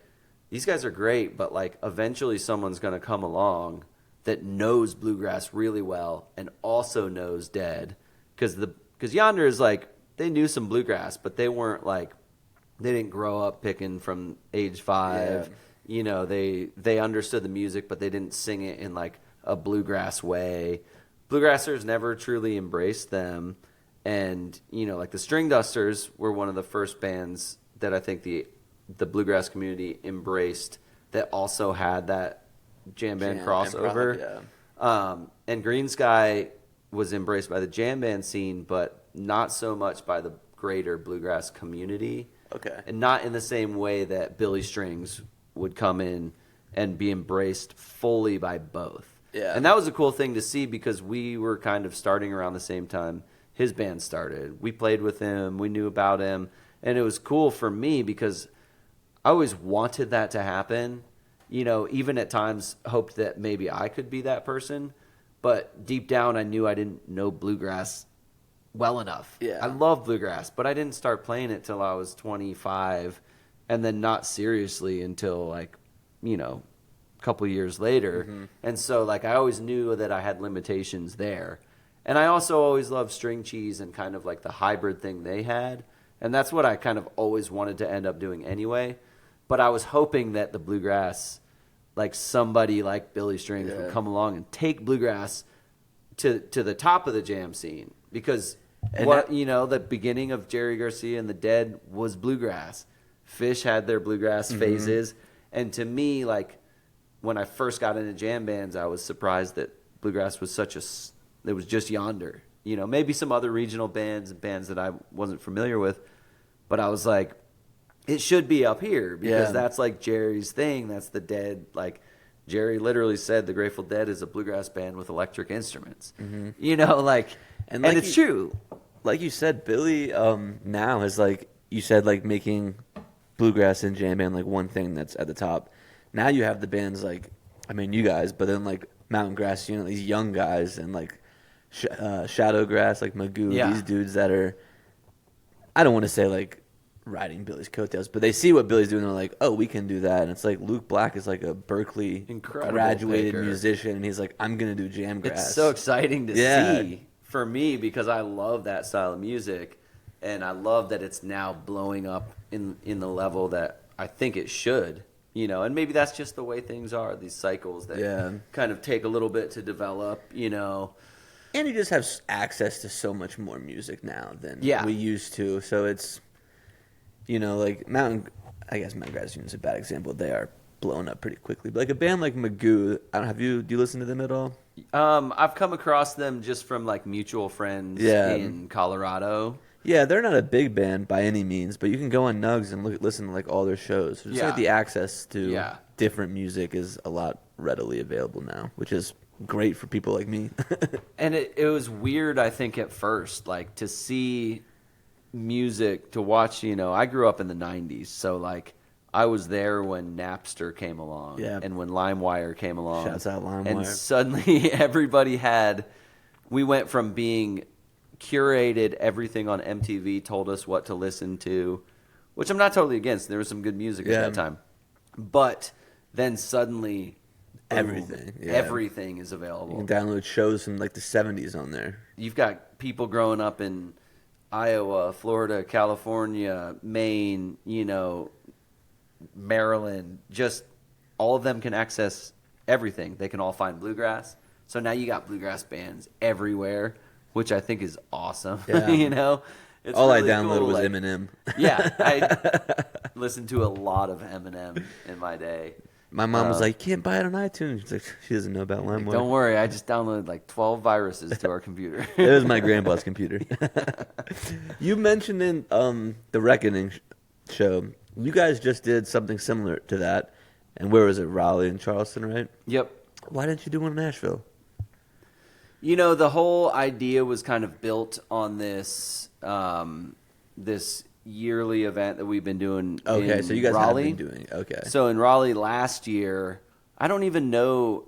E: these guys are great, but like eventually someone's going to come along that knows bluegrass really well and also knows Dead, because Yonder is like, they knew some bluegrass, but they weren't like, they didn't grow up picking from age 5.
F: Yeah.
E: You know, they understood the music, but they didn't sing it in like a bluegrass way. Bluegrassers never truly embraced them, and you know, like the String Dusters were one of the first bands that I think the bluegrass community embraced that also had that jam band crossover.
F: Improv, yeah.
E: And Green Sky was embraced by the jam band scene, but not so much by the greater bluegrass community.
F: Okay.
E: And not in the same way that Billy Strings would come in and be embraced fully by both.
F: Yeah.
E: And that was a cool thing to see because we were kind of starting around the same time his band started. We played with him, we knew about him, and it was cool for me because I always wanted that to happen. You know, even at times hoped that maybe I could be that person, but deep down I knew I didn't know bluegrass well enough.
F: Yeah.
E: I love bluegrass, but I didn't start playing it till I was 25, and then not seriously until like, you know, a couple years later. Mm-hmm. And so like I always knew that I had limitations there. And I also always loved String Cheese and kind of like the hybrid thing they had. And that's what I kind of always wanted to end up doing anyway. But I was hoping that the bluegrass, like somebody like Billy Strings would come along and take bluegrass to the top of the jam scene. Because the beginning of Jerry Garcia and the Dead was bluegrass. Fish had their bluegrass phases. And to me, like when I first got into jam bands, I was surprised that bluegrass was it was just Yonder. You know, maybe some other regional bands that I wasn't familiar with. But I was like, it should be up here because that's like Jerry's thing. That's the Dead. Like Jerry literally said the Grateful Dead is a bluegrass band with electric instruments. Mm-hmm. You know, like, and it's true.
A: Like you said, Billy now is like, you said like making bluegrass and jam band like one thing that's at the top. Now you have the bands like, I mean, you guys, but then like Mountain Grass, you know, these young guys and like Shadowgrass, like Magoo, these dudes that are, I don't want to say like riding Billy's coattails, but they see what Billy's doing and they're like, oh, we can do that. And it's like Luke Black is like a Berkeley graduated musician, and he's like, I'm going to do jam grass.
E: It's so exciting to see for me because I love that style of music, and I love that it's now blowing up in the level that I think it should. You know, and maybe that's just the way things are, these cycles that kind of take a little bit to develop, you know.
A: And you just have access to so much more music now than we used to. So it's, you know, like Mountain Grass is a bad example. They are blown up pretty quickly. But like a band like Magoo, do you listen to them at all?
E: I've come across them just from like mutual friends in Colorado.
A: Yeah, they're not a big band by any means, but you can go on Nugs and listen to like all their shows. Just like the access to different music is a lot readily available now, which is great for people like me.
E: And it was weird, I think, at first, like to see music, to watch, you know, I grew up in the 90s, so like I was there when Napster came along,
F: Yeah.
E: and when LimeWire came along.
F: Shouts out LimeWire.
E: And suddenly everybody we went from being curated, everything on MTV told us what to listen to, which I'm not totally against. There was some good music at that time. But then suddenly
F: Everything. Yeah.
E: everything is available.
F: You can download shows from like the 70s on there.
E: You've got people growing up in Iowa, Florida, California, Maine, Maryland. Just all of them can access everything. They can all find bluegrass. So now you got bluegrass bands everywhere, which I think is awesome.
F: Yeah.
E: It's
F: All
E: really
F: I downloaded
E: cool.
F: was
E: Like,
F: Eminem.
E: Yeah, I listened to a lot of Eminem in my day.
F: My mom was like, "You can't buy it on iTunes." She's like, she doesn't know about LimeWire.
E: Don't worry, I just downloaded like 12 viruses to our computer.
F: It was my grandpa's computer. You mentioned in the Reckoning show, you guys just did something similar to that. And where was it? Raleigh and Charleston, right?
E: Yep.
F: Why didn't you do one in Nashville?
E: The whole idea was kind of built on this this yearly event that we've been doing.
F: Okay,
E: in
F: so you guys
E: Raleigh.
F: have been doing it. Okay.
E: So in Raleigh last year, I don't even know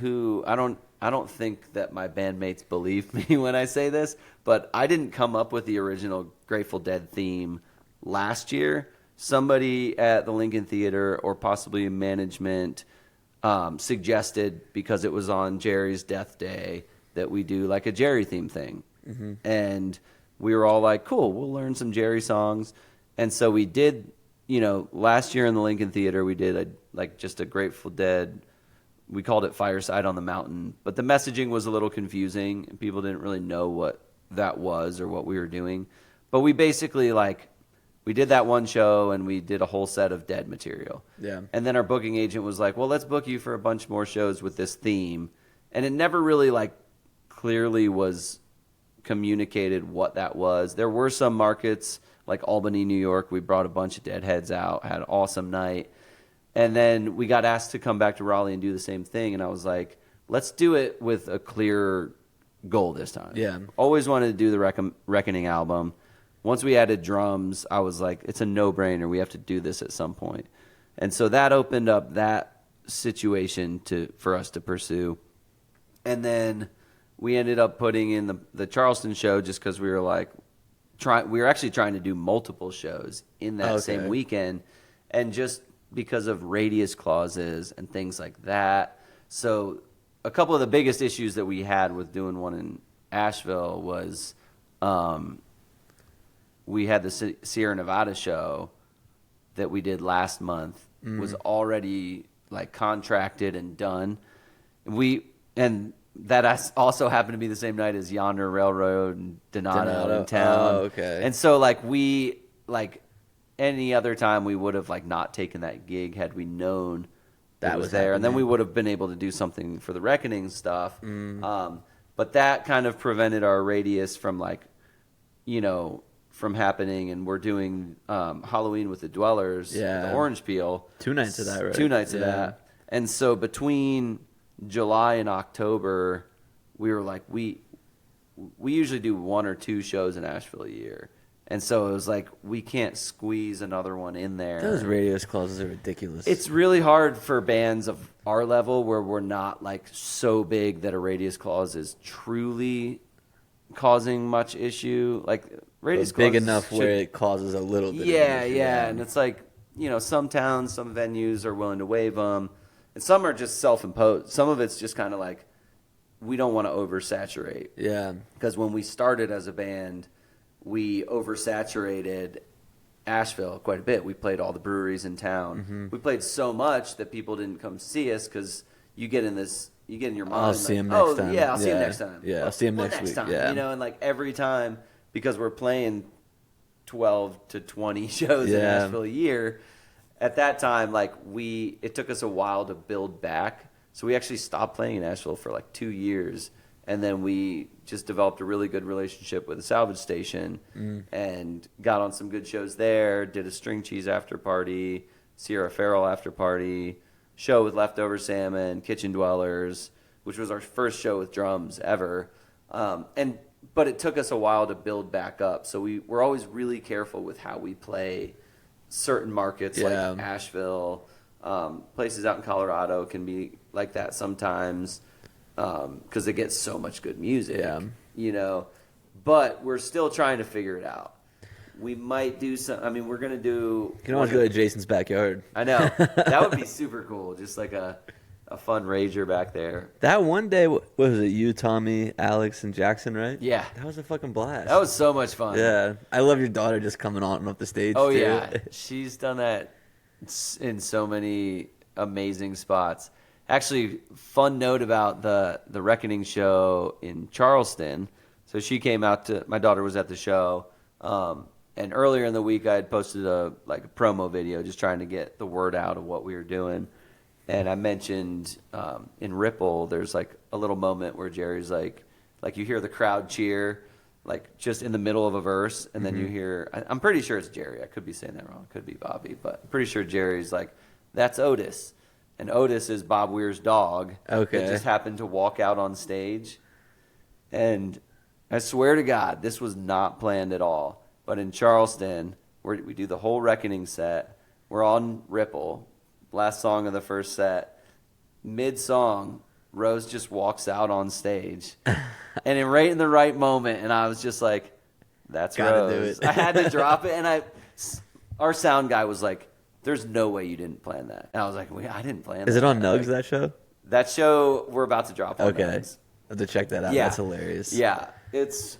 E: who. I don't think that my bandmates believe me when I say this, but I didn't come up with the original Grateful Dead theme last year. Somebody at the Lincoln Theater or possibly management suggested, because it was on Jerry's death day, that we do like a Jerry theme thing. Mm-hmm. And we were all like, cool, we'll learn some Jerry songs. And so we did, last year in the Lincoln Theater, we did just a Grateful Dead. We called it Fireside on the Mountain. But the messaging was a little confusing, and people didn't really know what that was or what we were doing. But we basically, we did that one show, and we did a whole set of Dead material.
F: Yeah.
E: And then our booking agent was like, well, let's book you for a bunch more shows with this theme. And it never really, clearly was communicated what that was. There were some markets like Albany, New York. We brought a bunch of Deadheads out, had an awesome night. And then we got asked to come back to Raleigh and do the same thing. And I was like, let's do it with a clear goal this time.
F: Yeah.
E: Always wanted to do the Reckoning album. Once we added drums, I was like, it's a no-brainer. We have to do this at some point. And so that opened up that situation for us to pursue. And then we ended up putting in the Charleston show just because we were we were actually trying to do multiple shows in that same weekend, and just because of radius clauses and things like that. So a couple of the biggest issues that we had with doing one in Asheville was we had the Sierra Nevada show that we did last month was already contracted and done. And that also happened to be the same night as Yonder Railroad and Donato in town.
F: Oh, okay.
E: And so any other time we would have not taken that gig had we known that was there.
F: happening.
E: And then we would have been able to do something for the Reckoning stuff. But that kind of prevented our radius from from happening. And we're doing Halloween with the Dwellers, the Orange Peel.
F: 2 nights of that, right?
E: 2 nights of that. And so between July and October, we were we usually do 1 or 2 shows in Asheville a year. And so it was we can't squeeze another one in there.
F: Those radius clauses are ridiculous.
E: It's really hard for bands of our level where we're not so big that a radius clause is truly causing much issue. Radius clause
F: big enough where it causes a little bit of an issue.
E: Yeah. And it's some towns, some venues are willing to waive them. And some are just self-imposed. Some of it's just kind of we don't want to oversaturate.
F: Yeah.
E: Because when we started as a band, we oversaturated Asheville quite a bit. We played all the breweries in town. Mm-hmm. We played so much that people didn't come see us because you get in your mind.
F: I'll see him next time.
E: Yeah, I'll see him next time.
F: Yeah, I'll see him next week.
E: Time,
F: yeah.
E: And every time, because we're playing 12 to 20 shows in Asheville a year, at that time, it took us a while to build back. So we actually stopped playing in Asheville for 2 years. And then we just developed a really good relationship with the Salvage Station and got on some good shows there, did a String Cheese after party, Sierra Farrell after party, show with Leftover Salmon, Kitchen Dwellers, which was our first show with drums ever. But it took us a while to build back up. So we're always really careful with how we play certain markets like Asheville, places out in Colorado can be like that sometimes because they get so much good music, you know. But we're still trying to figure it out. We might do some. I mean, we're gonna do.
F: You can always go to Jason's backyard.
E: I know that would be super cool. Just like a fun rager back there.
F: That one day, what was it? You, Tommy, Alex, and Jackson, right?
E: Yeah,
F: that was a fucking blast.
E: That was so much fun.
F: Yeah, I love your daughter just coming on and up the stage.
E: Oh
F: too.
E: yeah, she's done that in so many amazing spots. Actually, fun note about the Reckoning show in Charleston. So she came out to. My daughter was at the show. And earlier in the week, I had posted a promo video just trying to get the word out of what we were doing. And I mentioned in Ripple, there's like a little moment where Jerry's like you hear the crowd cheer, like just in the middle of a verse. And then you hear, I'm pretty sure it's Jerry. I could be saying that wrong. It could be Bobby. But I'm pretty sure Jerry's like, that's Otis. And Otis is Bob Weir's dog.
F: Okay.
E: That just happened to walk out on stage. And I swear to God, this was not planned at all. But in Charleston, we do the whole Reckoning set. We're on Ripple, last song of the first set. Mid-song, Rose just walks out on stage. And right in the right moment, and I was just like, that's
F: Gotta
E: Rose.
F: do it.
E: I had to drop it, and our sound guy was like, there's no way you didn't plan that. And I was like, I didn't plan that.
F: Is it on Nugs, that show?
E: That show, we're about to drop on
F: Okay.
E: Nugs.
F: I have to check that out.
E: Yeah.
F: That's hilarious.
E: Yeah, it's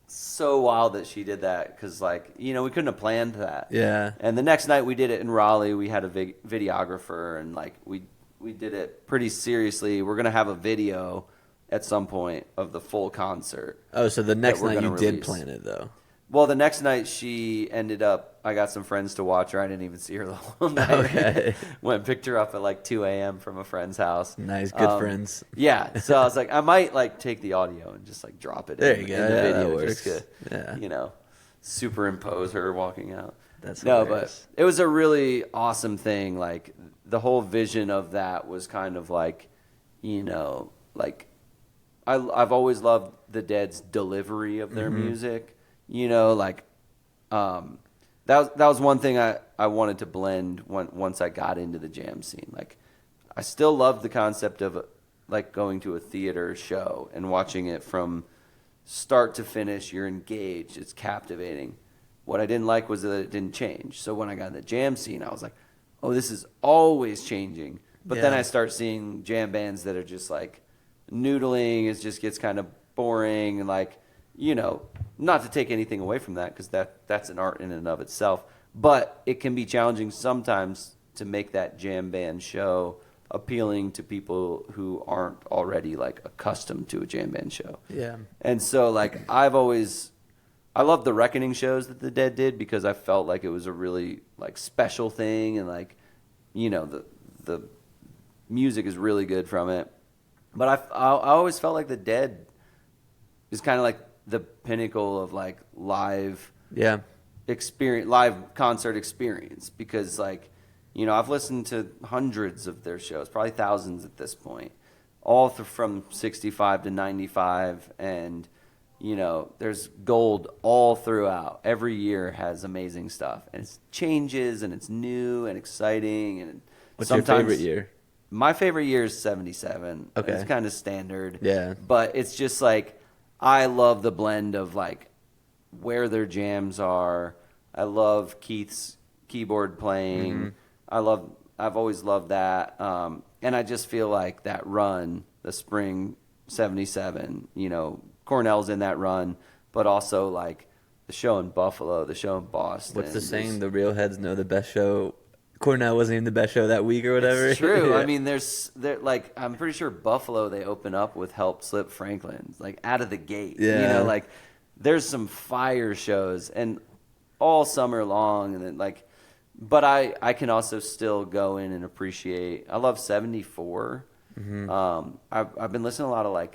E: so wild that she did that because, we couldn't have planned that.
F: Yeah.
E: And the next night we did it in Raleigh. We had a videographer, and we did it pretty seriously. We're gonna have a video at some point of the full concert.
F: Oh, so the next night you did
E: release.
F: plan it though.
E: Well, the next night she ended up. I got some friends to watch her. I didn't even see her the whole night.
F: Okay.
E: Went and picked her up at 2 a.m. from a friend's house.
F: Nice, good friends.
E: Yeah, so I was like, I might take the audio and just drop it
F: There
E: in
F: you go.
E: the
F: Yeah,
E: video,
F: that
E: just
F: works.
E: to, superimpose her walking out.
F: That's
E: no,
F: hilarious.
E: but it was a really awesome thing. The whole vision of that was kind of I've always loved the Dead's delivery of their music. That was one thing I wanted to blend once I got into the jam scene. I still love the concept of going to a theater show and watching it from start to finish. You're engaged. It's captivating. What I didn't like was that it didn't change. So when I got in the jam scene, I was like, oh, this is always changing. But then I start seeing jam bands that are just noodling. It just gets kind of boring and not to take anything away from that because that's an art in and of itself. But it can be challenging sometimes to make that jam band show appealing to people who aren't already accustomed to a jam band show. Yeah. And so I love the Reckoning shows that the Dead did because I felt like it was a really special thing and the music is really good from it. But I always felt like the Dead is kind of the pinnacle of live experience, live concert experience because I've listened to hundreds of their shows, probably thousands at this point, all from 65 to 95 and there's gold all throughout. Every year has amazing stuff and it changes and it's new and exciting and
F: what's your favorite year?
E: My favorite year is 77.
F: Okay.
E: It's kind of standard.
F: Yeah.
E: But it's just I love the blend of where their jams are. I love Keith's keyboard playing. I've always loved that. And I just feel that run, the spring 77, Cornell's in that run, but also the show in Buffalo, the show in Boston.
F: What's the saying? The real heads know the best show. Cornell wasn't even the best show that week or whatever.
E: It's true.
F: Yeah.
E: I mean, I'm pretty sure Buffalo, they open up with Help Slip Franklin, out of the gate.
F: Yeah.
E: There's some fire shows and all summer long. And then but I can also still go in and appreciate, I love 74. I've been listening to a lot of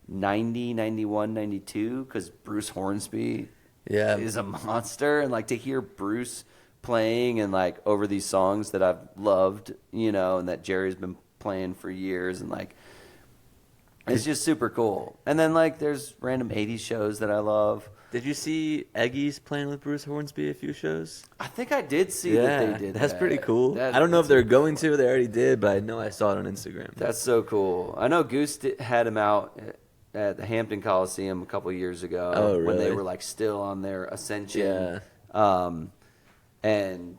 E: 90, 91, 92 because Bruce Hornsby is a monster. And to hear Bruce playing and over these songs that I've loved, and that Jerry's been playing for years and it's just super cool. And then there's random 80s shows that I love.
F: Did you see Eggy's playing with Bruce Hornsby a few shows?
E: I think I did see that they did
F: that's
E: that.
F: pretty cool. I don't know if they're going to. They already did, but I know I saw it on Instagram.
E: That's so cool. I know Goose had him out at the Hampton Coliseum a couple years ago.
F: Oh, really?
E: When they were like still on their ascension. Yeah. And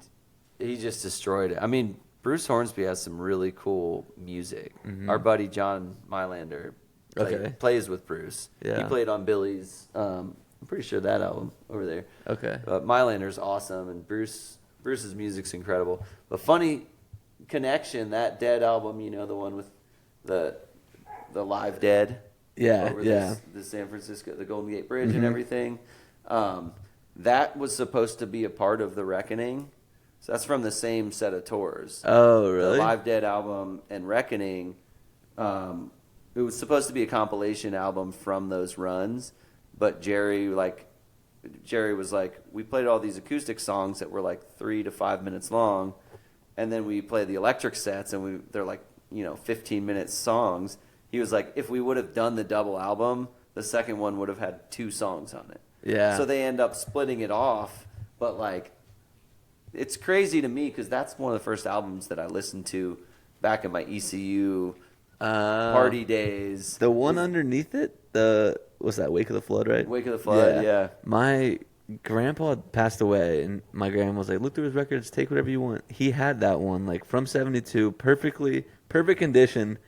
E: he just destroyed it. I mean, Bruce Hornsby has some really cool music. Mm-hmm. Our buddy John Mylander plays with Bruce. Yeah. He played on Billy's. I'm pretty sure that album over there.
F: Okay.
E: Mylander's awesome, and Bruce's music's incredible. But funny connection, that Dead album, you know, the one with the live Dead.
F: Yeah,
E: over the San Francisco, the Golden Gate Bridge and everything. That was supposed to be a part of The Reckoning. So that's from the same set of tours.
F: Oh, really?
E: The Live Dead album and Reckoning. It was supposed to be a compilation album from those runs, but Jerry was like, we played all these acoustic songs that were like 3 to 5 minutes long, and then we played the electric sets, and they're like 15-minute songs. He was like, if we would have done the double album, the second one would have had 2 songs on it.
F: Yeah.
E: So they end up splitting it off, but like, it's crazy to me because that's one of the first albums that I listened to back in my ECU party days.
F: The one underneath it, was that Wake of the Flood, right?
E: Wake of the Flood, yeah.
F: My grandpa passed away, and my grandma was like, look through his records, take whatever you want. He had that one, like, from 72, perfect condition,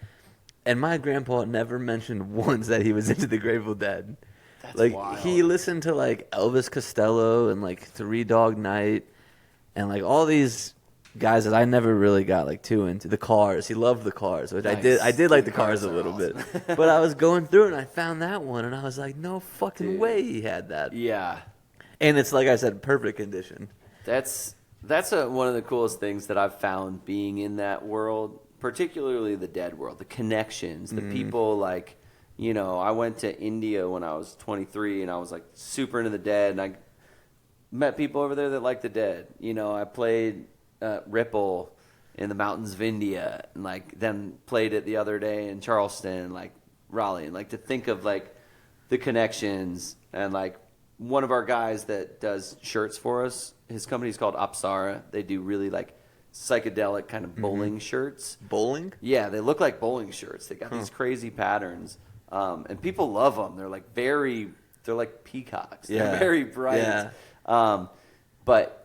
F: and my grandpa never mentioned once that he was into the Grateful Dead.
E: That's
F: like,
E: wild.
F: He listened to, like, Elvis Costello and, like, Three Dog Night, and, like, all these guys that I never really got, like, too into. The Cars. He loved the Cars, which
E: nice.
F: I did like the Cars a little bit. But I was going through and I found that one, and I was like, no fucking way he had that.
E: Yeah.
F: And it's, like I said, perfect condition.
E: That's one of the coolest things that I've found being in that world, particularly the Dead world, the connections, the people, like, I went to India when I was 23, and I was, like, super into the Dead, and I met people over there that like the Dead. I played Ripple in the mountains of India, and like then played it the other day in Charleston, like Raleigh, and like to think of like the connections. And like one of our guys that does shirts for us, his company's called Apsara. They do really like psychedelic kind of bowling shirts.
F: Bowling?
E: Yeah, they look like bowling shirts. They got these crazy patterns, and people love them. They're like peacocks.
F: Yeah.
E: They're very bright.
F: Yeah.
E: But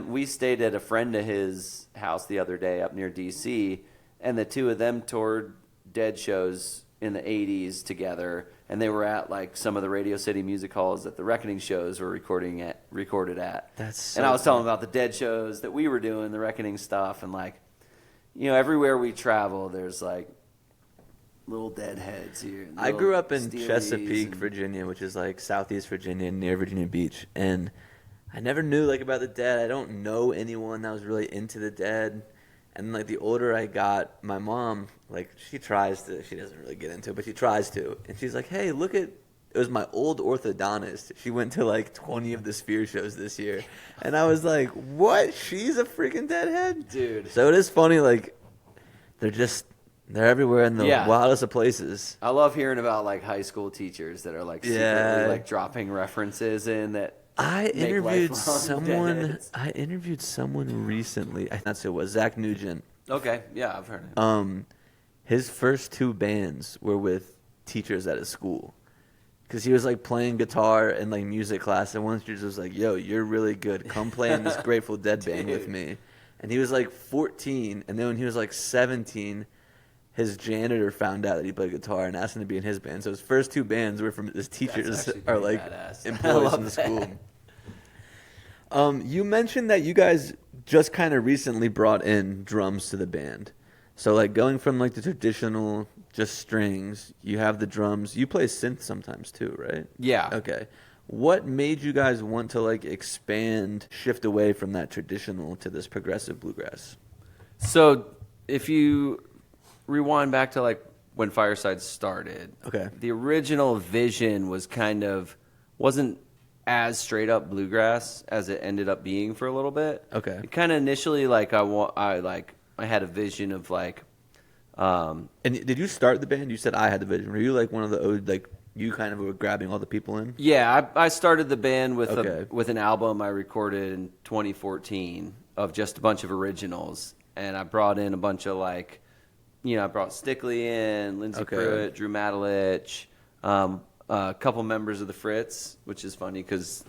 E: we stayed at a friend of his house the other day up near DC, and the two of them toured Dead shows in the 80s together, and they were at like some of the Radio City music halls that the Reckoning shows were recorded at.
F: That's so
E: and I was
F: cool.
E: telling them about the Dead shows that we were doing, the Reckoning stuff, and like, everywhere we travel, there's like little Deadheads here.
F: I grew up in
E: Steelies
F: Chesapeake, Virginia, which is like southeast Virginia near Virginia Beach, and I never knew like about the Dead. I don't know anyone that was really into the Dead. And like the older I got, my mom, like she doesn't really get into it, but she tries to. And she's like, hey, it was my old orthodontist. She went to like 20 of the Sphere shows this year. And I was like, what? She's a freaking Deadhead?
E: Dude.
F: So it is funny, like they're everywhere in the wildest of places.
E: I love hearing about like high school teachers that are like secretly like dropping references in that.
F: I interviewed someone recently. That's who it was. Zach Nugent.
E: Okay, yeah, I've heard it.
F: His first 2 bands were with teachers at his school, because he was like playing guitar in like music class, and one teacher was like, "Yo, you're really good. Come play in this Grateful Dead band with me." And he was like 14, and then when he was like 17, his janitor found out that he played guitar and asked him to be in his band. So his first 2 bands were from his teachers are like employees in the school. You mentioned that you guys just kind of recently brought in drums to the band. So like going from like the traditional just strings, you have the drums. You play synth sometimes too, right?
E: Yeah.
F: Okay. What made you guys want to like shift away from that traditional to this progressive bluegrass?
E: So if you rewind back to like when Fireside started.
F: Okay.
E: The original vision wasn't as straight up bluegrass as it ended up being for a little bit.
F: Okay.
E: It kind of initially like I had a vision of like
F: And did you start the band? You said I had the vision. Were you like one of the you kind of were grabbing all the people in?
E: Yeah, I started the band with
F: Okay.
E: with an album I recorded in 2014 of just a bunch of originals, and I brought in a bunch of like, I brought Stickley in, Lindsey
F: Okay.
E: Pruitt, Drew Matalich, a couple members of the Fritz, which is funny because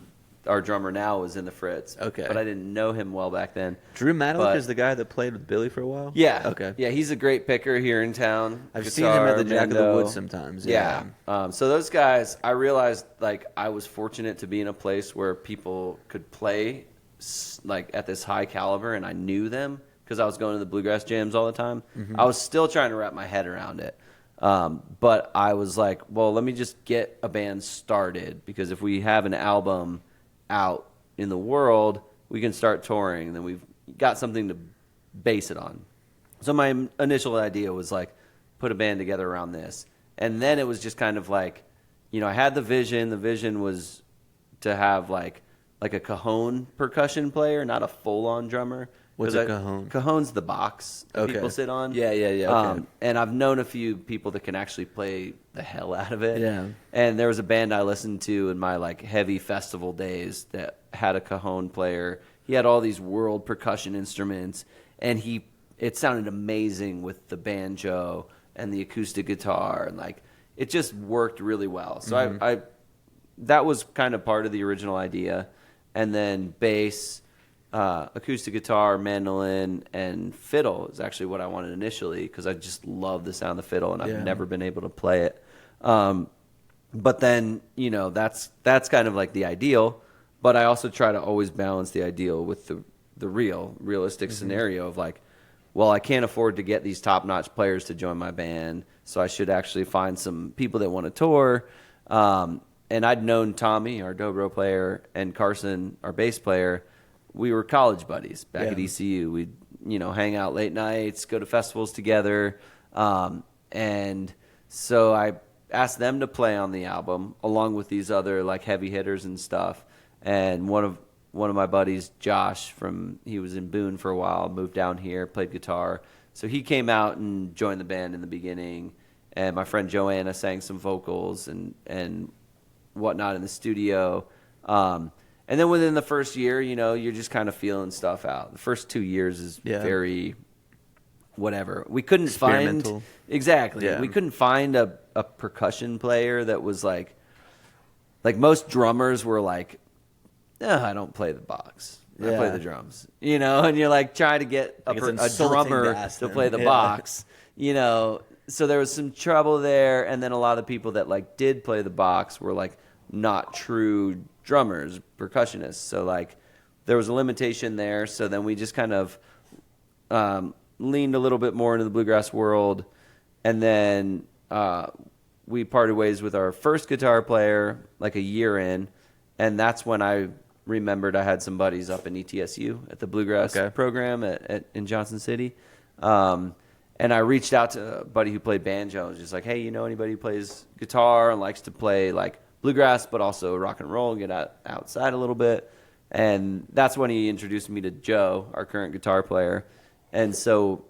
E: our drummer now is in the Fritz.
F: Okay.
E: But I didn't know him well back then.
F: Drew Matalich
E: But-
F: is the guy that played with Billy for a while?
E: Yeah.
F: Okay.
E: Yeah, he's a great picker here in town.
F: I've seen him at the Jack of the
E: Mando.
F: Woods sometimes.
E: Yeah. So those guys, I realized like I was fortunate to be in a place where people could play like at this high caliber, and I knew them because I was going to the bluegrass jams all the time. I was still trying to wrap my head around it. But I was like, well, let me just get a band started, because if we have an album out in the world, we can start touring, and then we've got something to base it on. So my initial idea was like, put a band together around this. And then it was just kind of like, I had the vision. The vision was to have like a cajon percussion player, not a full-on drummer.
F: What's a cajon?
E: Cajon's the box that people sit on.
F: Yeah, okay.
E: And I've known a few people that can actually play the hell out of it.
F: Yeah.
E: And there was a band I listened to in my like heavy festival days that had a cajon player. He had all these world percussion instruments, and it sounded amazing with the banjo and the acoustic guitar, and like it just worked really well. So I that was kind of part of the original idea. And then bass, acoustic guitar, mandolin, and fiddle is actually what I wanted initially, because I just love the sound of the fiddle, and I've never been able to play it. But then, that's kind of like the ideal. But I also try to always balance the ideal with the realistic scenario of like, well, I can't afford to get these top-notch players to join my band, so I should actually find some people that want to tour. And I'd known Tommy, our dobro player, and Carson, our bass player. We were college buddies back at ECU. We'd, hang out late nights, go to festivals together. And so I asked them to play on the album along with these other like heavy hitters and stuff. And one of my buddies, Josh, he was in Boone for a while, moved down here, played guitar. So he came out and joined the band in the beginning. And my friend Joanna sang some vocals and whatnot in the studio. And then within the first year, you're just kind of feeling stuff out. The first 2 years is very whatever. We couldn't find exactly.
F: Yeah.
E: We couldn't find a percussion player that was like most drummers were like, I don't play the box. I play the drums. And you're like trying to get a drummer to play the box. So there was some trouble there, and then a lot of people that like did play the box were like not true drummers, percussionists. So like there was a limitation there. So then we just kind of leaned a little bit more into the bluegrass world, and then we parted ways with our first guitar player like a year in, and that's when I remembered I had some buddies up in ETSU at the bluegrass program in Johnson City. And I reached out to a buddy who played banjo and was just like, hey, anybody who plays guitar and likes to play like bluegrass but also rock and roll, get outside a little bit. And that's when he introduced me to Joe, our current guitar player. And so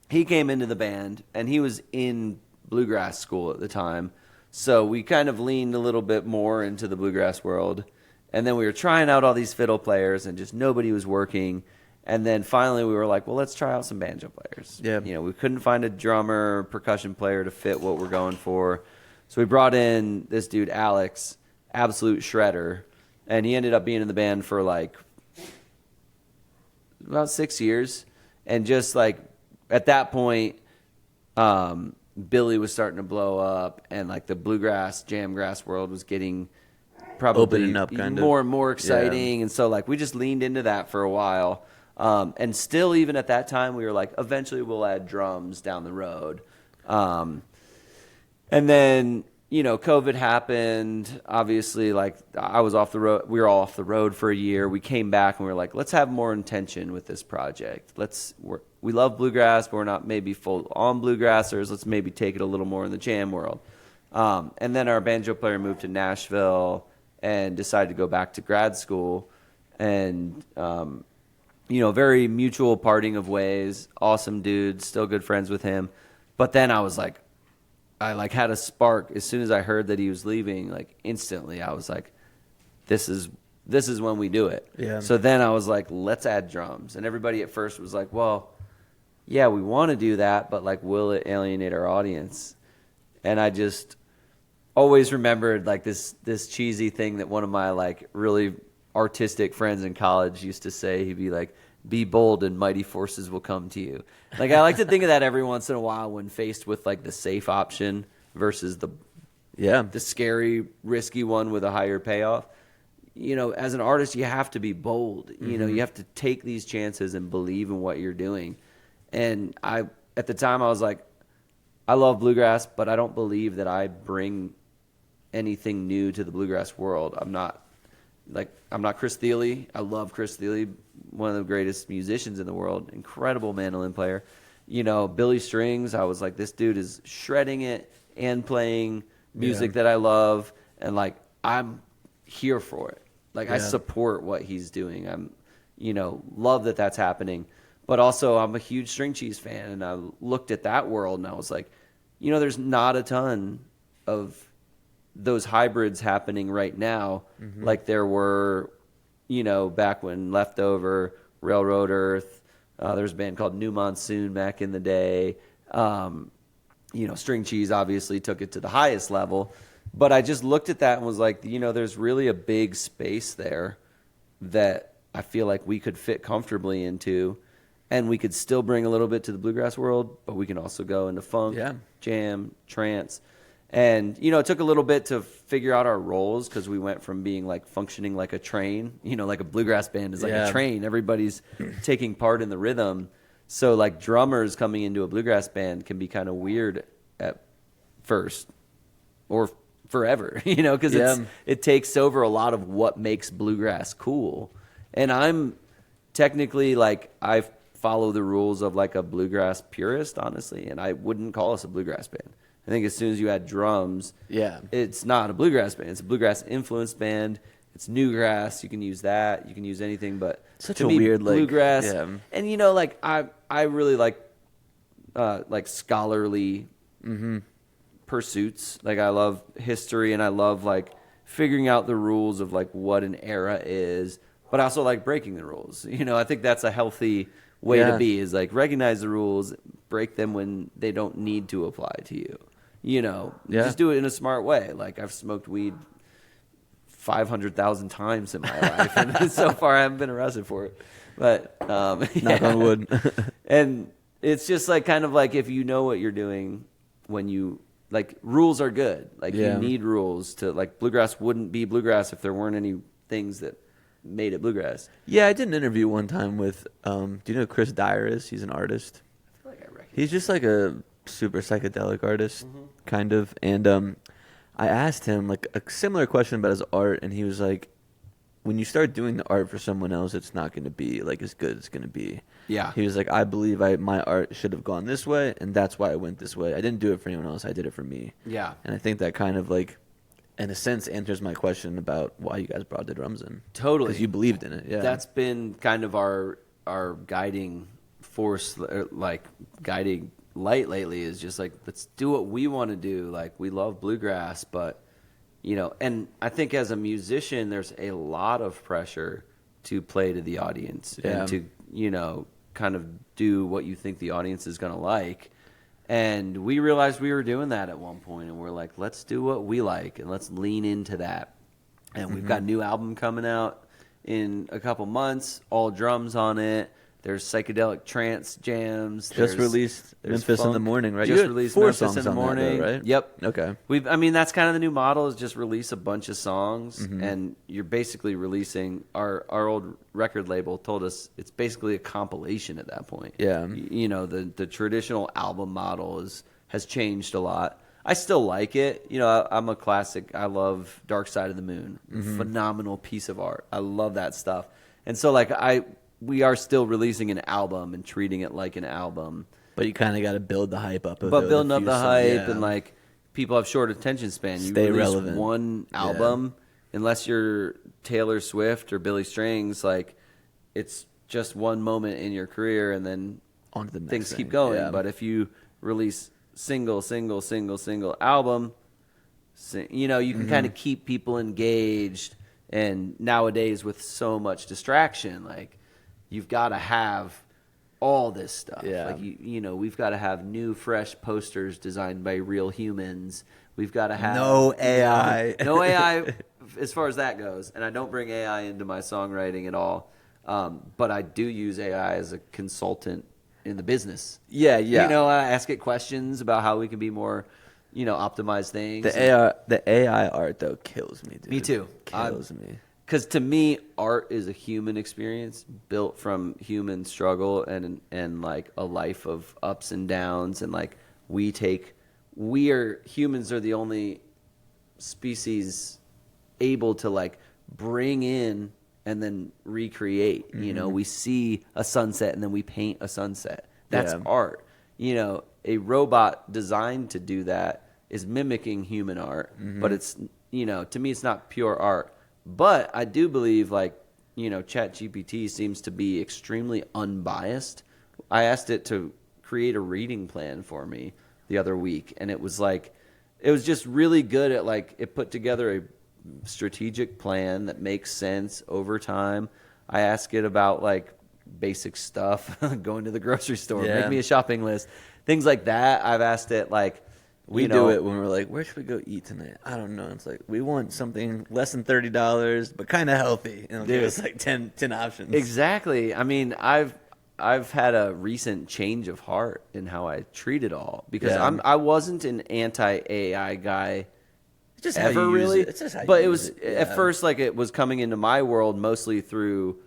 E: he came into the band, and he was in bluegrass school at the time. So we kind of leaned a little bit more into the bluegrass world. And then we were trying out all these fiddle players, and just nobody was working. And then finally we were like, well, let's try out some banjo players.
F: Yeah.
E: We couldn't find a drummer, percussion player to fit what we're going for. So we brought in this dude, Alex, absolute shredder. And he ended up being in the band for like about 6 years. And just like at that point, Billy was starting to blow up, and like the bluegrass, jamgrass world was getting probably
F: opening up
E: more and more exciting. And so like we just leaned into that for a while. And still, even at that time, we were like, eventually we'll add drums down the road. And then, COVID happened. Obviously, like I was off the road. We were all off the road for a year. We came back and we were like, let's have more intention with this project. We love bluegrass, but we're not maybe full on bluegrassers. Let's maybe take it a little more in the jam world. And then our banjo player moved to Nashville and decided to go back to grad school. And very mutual parting of ways. Awesome dude, still good friends with him. But then I was like, I like had a spark as soon as I heard that he was leaving. Like instantly, I was like, "This is when we do it."
F: Yeah.
E: So then I was like, "Let's add drums." And everybody at first was like, "Well, yeah, we want to do that, but like, will it alienate our audience?" And I just always remembered like this cheesy thing that one of my like really artistic friends in college used to say. He'd be like, "Be bold and mighty forces will come to you." Like I like to think of that every once in a while when faced with like the safe option versus the scary, risky one with a higher payoff. You know, as an artist, you have to be bold. You know, you have to take these chances and believe in what you're doing. And at the time, I was like, I love bluegrass, but I don't believe that I bring anything new to the bluegrass world. I'm not Chris Thiele. I love Chris Thiele, one of the greatest musicians in the world, incredible mandolin player. You know, Billy Strings, I was like, this dude is shredding it and playing music that I love, and like I'm here for it. Like I support what he's doing. I'm, love that that's happening. But also I'm a huge string cheese fan, and I looked at that world and I was like, there's not a ton of those hybrids happening right now, like there were, back when Leftover, Railroad Earth, there's a band called New Monsoon back in the day. String cheese obviously took it to the highest level. But I just looked at that and was like, there's really a big space there that I feel like we could fit comfortably into. And we could still bring a little bit to the bluegrass world, but we can also go into funk, jam, trance. And, it took a little bit to figure out our roles because we went from being like functioning like a train, like a bluegrass band is like a train. Everybody's taking part in the rhythm. So like drummers coming into a bluegrass band can be kind of weird at first or forever, because it takes over a lot of what makes bluegrass cool. And I'm technically like, I follow the rules of like a bluegrass purist, honestly, and I wouldn't call us a bluegrass band. I think as soon as you add drums, it's not a bluegrass band. It's a bluegrass influenced band. It's newgrass. You can use that. You can use anything, but
F: such
E: to
F: a
E: me,
F: weird
E: bluegrass.
F: And
E: like I really like scholarly pursuits. Like I love history, and I love like figuring out the rules of like what an era is, but I also like breaking the rules. I think that's a healthy way to be, is like recognize the rules, break them when they don't need to apply to you. Just do it in a smart way. Like I've smoked weed 500,000 times in my life, and so far I haven't been arrested for it. But
F: knock on wood.
E: And it's just like kind of like if you know what you're doing, when you like rules are good. Like you need rules to like bluegrass wouldn't be bluegrass if there weren't any things that made it bluegrass.
F: Yeah, I did an interview one time with, do you know who Chris Dyer is? He's an artist.
E: I feel like I recognize
F: He's just like a super psychedelic artist, kind of. And I asked him like a similar question about his art, and he was like, when you start doing the art for someone else, it's not going to be like as good as it's going to be.
E: Yeah.
F: He was like, I believe my art should have gone this way, and that's why I went this way. I didn't do it for anyone else. I did it for me.
E: Yeah.
F: And I think that kind of like, in a sense, answers my question about why you guys brought the drums in.
E: Totally.
F: Because you believed in it. Yeah.
E: That's been kind of our guiding force, like guiding light lately, is just like, let's do what we want to do. Like we love bluegrass, but and I think as a musician, there's a lot of pressure to play to the audience and to, kind of do what you think the audience is going to like. And we realized we were doing that at one point, and we're like, let's do what we like and let's lean into that. And we've got a new album coming out in a couple months, all drums on it. There's psychedelic trance jams.
F: Just released Memphis in the Morning, right?
E: Just released
F: 4
E: Memphis
F: songs
E: in the
F: on that,
E: Morning,
F: though, right?
E: Yep.
F: Okay.
E: That's kind of the new model, is just release a bunch of songs, and you're basically releasing. Our old record label told us it's basically a compilation at that point.
F: Yeah.
E: The traditional album model has changed a lot. I still like it. I'm a classic. I love Dark Side of the Moon. Phenomenal piece of art. I love that stuff. And so we are still releasing an album and treating it like an album.
F: But you kind of got to build the hype up.
E: But building up the hype, and like people have short attention span. You
F: Stay
E: release
F: relevant.
E: one album, unless you're Taylor Swift or Billy Strings, like it's just one moment in your career, and then
F: on to the next
E: things
F: thing.
E: keep going.
F: Yeah.
E: But if you release single album, you know, you can kind of keep people engaged. And nowadays with so much distraction, like you've got to have all this stuff.
F: Yeah.
E: Like you know, we've got to have new, fresh posters designed by real humans. We've got to have
F: No AI.
E: No AI as far as that goes. And I don't bring AI into my songwriting at all. But I do use AI as a consultant in the business.
F: Yeah.
E: You know, I ask it questions about how we can be more, you know, optimize things.
F: The AI art though kills me, dude.
E: Me too.
F: Kills me.
E: Because to me, art is a human experience built from human struggle and like a life of ups and downs. And like humans are the only species able to like bring in and then recreate. You know, we see a sunset and then we paint a sunset. That's art. You know, a robot designed to do that is mimicking human art, but it's, you know, to me, it's not pure art. But I do believe, like, you know, ChatGPT seems to be extremely unbiased. I asked it to create a reading plan for me the other week, and it was just really good at, like, it put together a strategic plan that makes sense over time. I ask it about, like, basic stuff, going to the grocery store, make me a shopping list, things like that. I've asked it, like,
F: we do it when we're like, where should we go eat tonight? I don't know. It's like, we want something less than $30, but kind of healthy. And it'll give us like 10 options.
E: Exactly. I mean, I've had a recent change of heart in how I treat it all, because I wasn't an anti-AI guy.
F: It's just
E: ever
F: how you
E: really.
F: use it. It's just how
E: but
F: you
E: it was
F: use it.
E: at first, like, it was coming into my world mostly through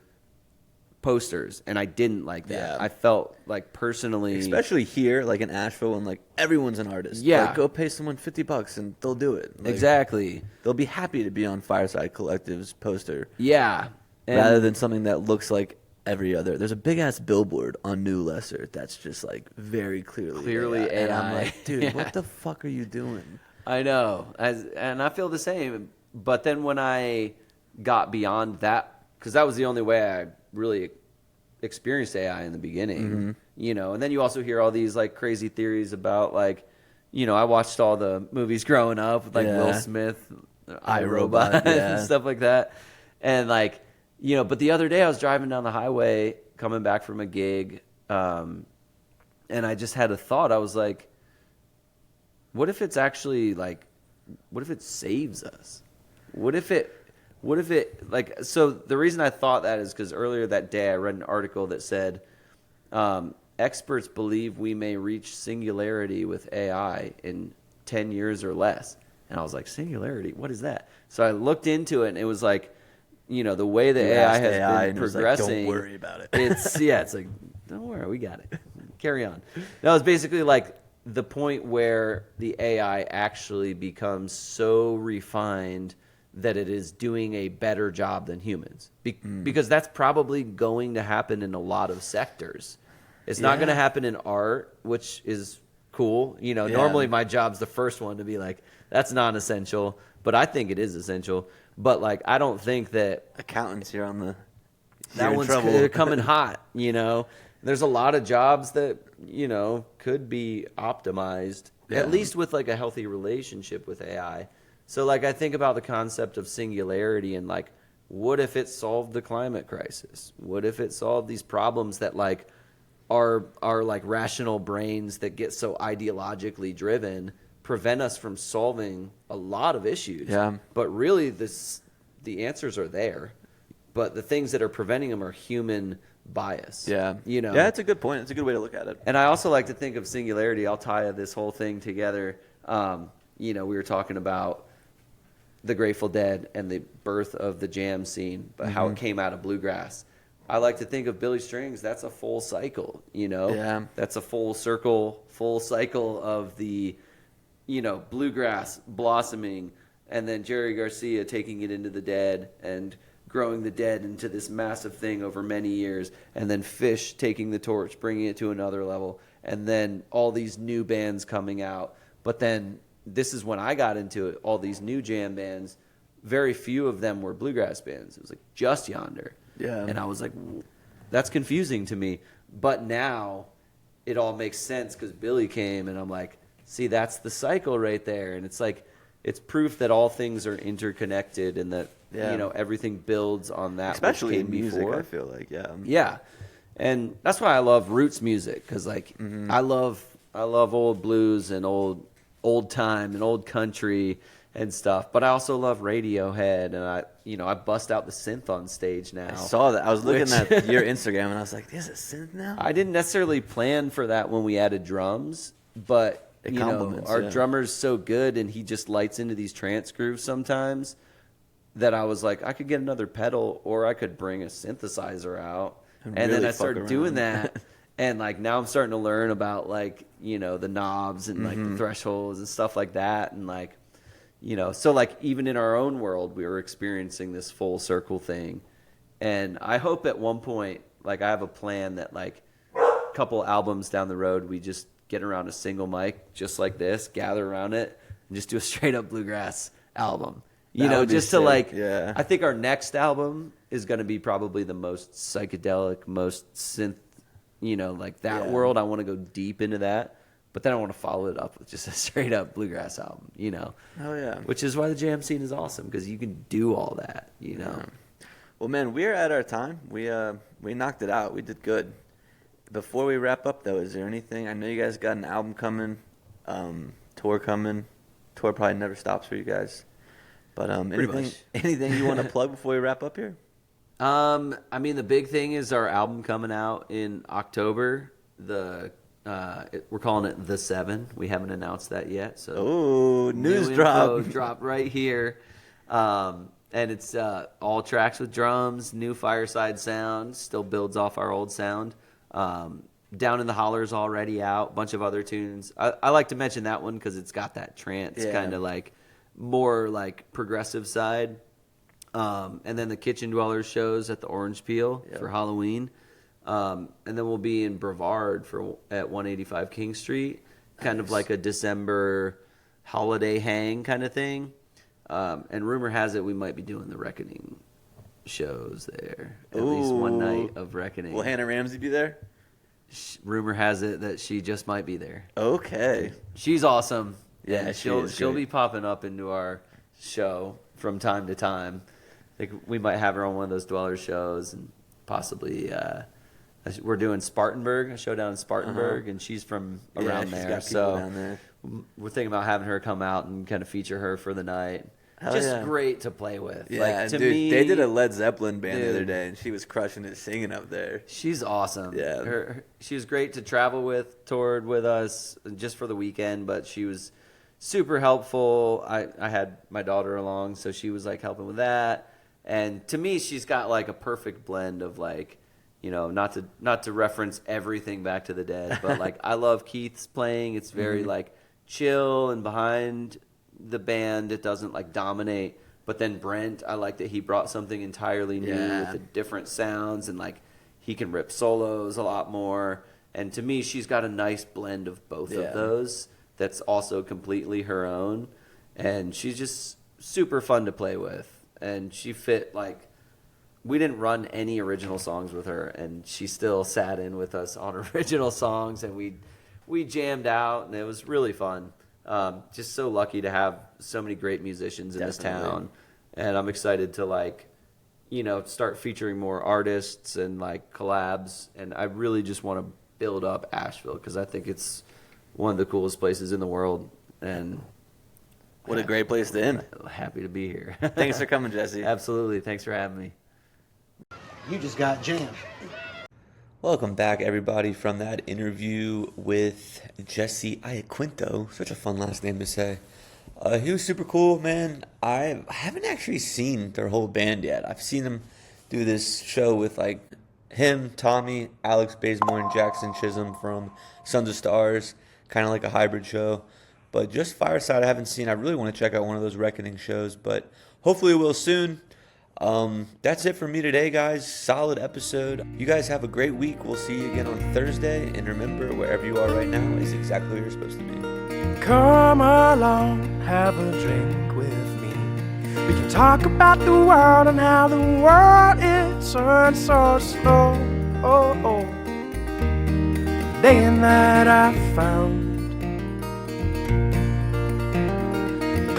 E: posters, and I didn't like that. I felt like personally,
F: especially here, like in Asheville, and like everyone's an artist.
E: Yeah.
F: Like, go pay someone $50 and they'll do it. Like,
E: exactly.
F: They'll be happy to be on Fireside Collective's poster.
E: Yeah.
F: Rather than something that looks like every other. There's a big ass billboard on New Lesser that's just like very clearly AI. And I'm like, dude, what the fuck are you doing?
E: I know, and I feel the same. But then when I got beyond that, because that was the only way I really experienced AI in the beginning, you know, and then you also hear all these like crazy theories about, like, you know, I watched all the movies growing up with like Will Smith, iRobot, and stuff like that. And like, you know, but the other day I was driving down the highway coming back from a gig, and I just had a thought. I was like, what if it's actually like, what if it saves us? What if it, like, so the reason I thought that is because earlier that day I read an article that said, experts believe we may reach singularity with AI in 10 years or less. And I was like, singularity? What is that? So I looked into it, and it was like, you know, the way that AI has been progressing.
F: Like, don't worry about it.
E: It's like, don't worry, we got it. Carry on. That was basically like the point where the AI actually becomes so refined that it is doing a better job than humans. Because that's probably going to happen in a lot of sectors. It's not going to happen in art, which is cool. You know, normally my job's the first one to be like, that's non-essential, but I think it is essential. But like, I don't think that
F: accountants here on the
E: that one's coming hot. You know, there's a lot of jobs that, you know, could be optimized at least with like a healthy relationship with AI. So like, I think about the concept of singularity and like, what if it solved the climate crisis? What if it solved these problems that like are like rational brains that get so ideologically driven prevent us from solving a lot of issues.
F: Yeah.
E: But really the answers are there. But the things that are preventing them are human bias.
F: Yeah.
E: You know.
F: Yeah, that's a good point. It's a good way to look at it.
E: And I also like to think of singularity. I'll tie this whole thing together. You know, we were talking about the Grateful Dead and the birth of the jam scene, but how it came out of bluegrass. I like to think of Billy Strings. That's a full cycle, you know?
F: Yeah.
E: That's a full cycle of the, you know, bluegrass blossoming, and then Jerry Garcia taking it into the Dead and growing the Dead into this massive thing over many years, and then Fish taking the torch, bringing it to another level, and then all these new bands coming out. But then this is when I got into it, all these new jam bands. Very few of them were bluegrass bands. It was like Just Yonder.
F: Yeah.
E: And I was like, that's confusing to me. But now it all makes sense because Billy came, and I'm like, see, that's the cycle right there. And it's like, it's proof that all things are interconnected and that, everything builds on that.
F: Especially
E: which came
F: in music,
E: before.
F: I feel like,
E: Yeah. And that's why I love roots music. Cause like, I love old blues and old time and old country and stuff. But I also love Radiohead, and I bust out the synth on stage now.
F: I saw that. I was looking at your Instagram, and I was like, "There's a synth now."
E: I didn't necessarily plan for that when we added drums, but our drummer's so good, and he just lights into these trance grooves sometimes that I was like, I could get another pedal, or I could bring a synthesizer out, and
F: really
E: then I
F: fuck
E: started
F: around.
E: doing that. And like now I'm starting to learn about like, the knobs and like the thresholds and stuff like that. And like, so like even in our own world, we were experiencing this full circle thing. And I hope at one point, like I have a plan that like a couple albums down the road, we just get around a single mic just like this, gather around it and just do a straight up bluegrass album. Just to like, I think our next album is going to be probably the most psychedelic, most synth, like that world. I want to go deep into that, but then I want to follow it up with just a straight up bluegrass album,
F: Oh yeah.
E: which is why the jam scene is awesome, because you can do all that,
F: Well, man, we're at our time. We knocked it out. We did good. Before we wrap up, though, is there anything? I know you guys got an album coming, tour coming. Tour probably never stops for you guys. But anything you want to plug before we wrap up here?
E: I mean, the big thing is our album coming out in October. We're calling it The 7. We haven't announced that yet. So
F: news
E: new
F: drop.
E: info drop right here. And it's all tracks with drums, new Fireside sound, still builds off our old sound. Down in the Holler's already out, bunch of other tunes. I like to mention that one because it's got that trance kind of like more like progressive side. And then the Kitchen Dwellers shows at the Orange Peel for Halloween. And then we'll be in Brevard at 185 King Street, kind of like a December holiday hang kind of thing. And rumor has it we might be doing the Reckoning shows there. At least one night of Reckoning.
F: Will Hannah Ramsey be there?
E: Rumor has it that she just might be there.
F: Okay.
E: She's awesome.
F: Yeah,
E: she'll be popping up into our show from time to time. I think we might have her on one of those Dwellers shows, and possibly we're doing Spartanburg, a show down in Spartanburg, and she's from around there.
F: Got
E: so
F: down there.
E: we're thinking about having her come out and kind of feature her for the night. Great to play with.
F: Yeah,
E: like, to
F: dude,
E: me,
F: they did a Led Zeppelin band the other
E: dude.
F: day, and she was crushing it singing up there.
E: She's awesome.
F: Yeah.
E: She was great to travel with, toured with us just for the weekend, but she was super helpful. I had my daughter along, so she was like helping with that. And to me, she's got like a perfect blend of like, not to reference everything back to the Dead, but like I love Keith's playing. It's very like chill and behind the band. It doesn't like dominate. But then Brent, I like that he brought something entirely new with the different sounds, and like he can rip solos a lot more. And to me, she's got a nice blend of both of those that's also completely her own. And she's just super fun to play with. And she fit like, we didn't run any original songs with her, and she still sat in with us on original songs, and we jammed out, and it was really fun. Just so lucky to have so many great musicians in this town, and I'm excited to like, start featuring more artists and like collabs, and I really just want to build up Asheville because I think it's one of the coolest places in the world, and
F: what a great place to end.
E: Happy to be here.
F: Thanks for coming, Jesse.
E: Absolutely. Thanks for having me.
G: You just got jammed.
A: Welcome back, everybody, from that interview with Jesse Iaqunito. Such a fun last name to say. He was super cool, man. I haven't actually seen their whole band yet. I've seen them do this show with like him, Tommy, Alex Bazemore, and Jackson Chisholm from Sons of Stars, kind of like a hybrid show. But just Fireside I haven't seen. I really want to check out one of those Reckoning shows, but hopefully we'll soon. That's it for me today, guys. Solid episode. You guys have a great week. We'll see you again on Thursday. And remember, wherever you are right now is exactly where you're supposed to be.
B: Come along, have a drink with me. We can talk about the world and how the world is turned so slow. Day and night I found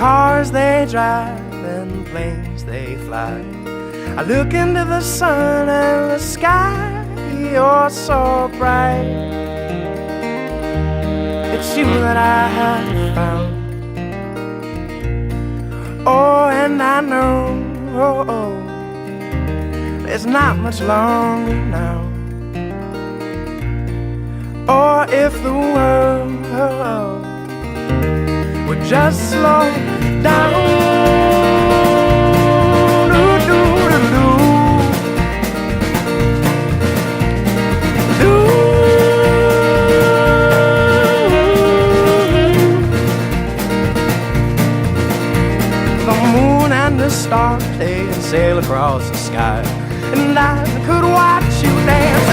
B: cars they drive and planes they fly. I look into the sun and the sky, you're so bright. It's you that I have found. Oh, and I know it's not much longer now. Or if the world would just slow down. The moon and the stars, they sail across the sky, and I could watch you dance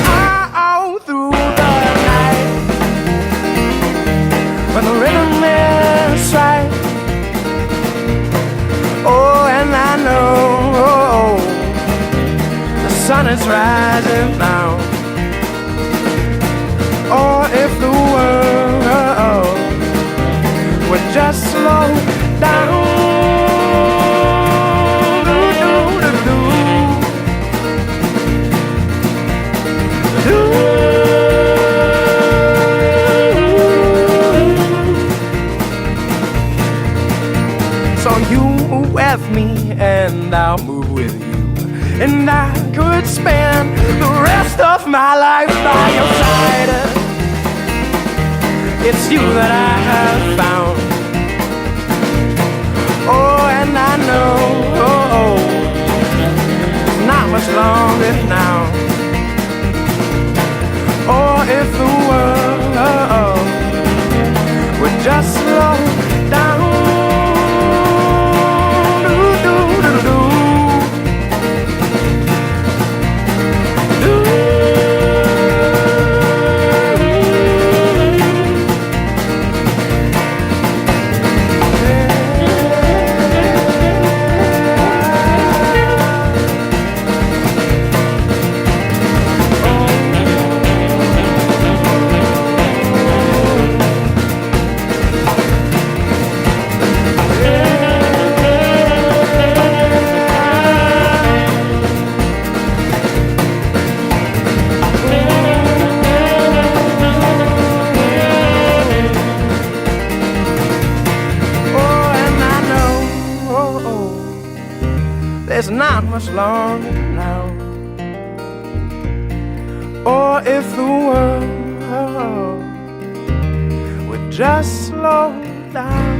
B: all through the night. When the rhythm is right, oh, and I know the sun is rising now. Or if the world would just slow down. So you move with me and I'll move with you, and I could spend the rest of my life by your side. It's you that I have found. Oh, and I know it's not much longer now. Or if the world would just slow down. There's not much longer now. Or if the world would just slow down.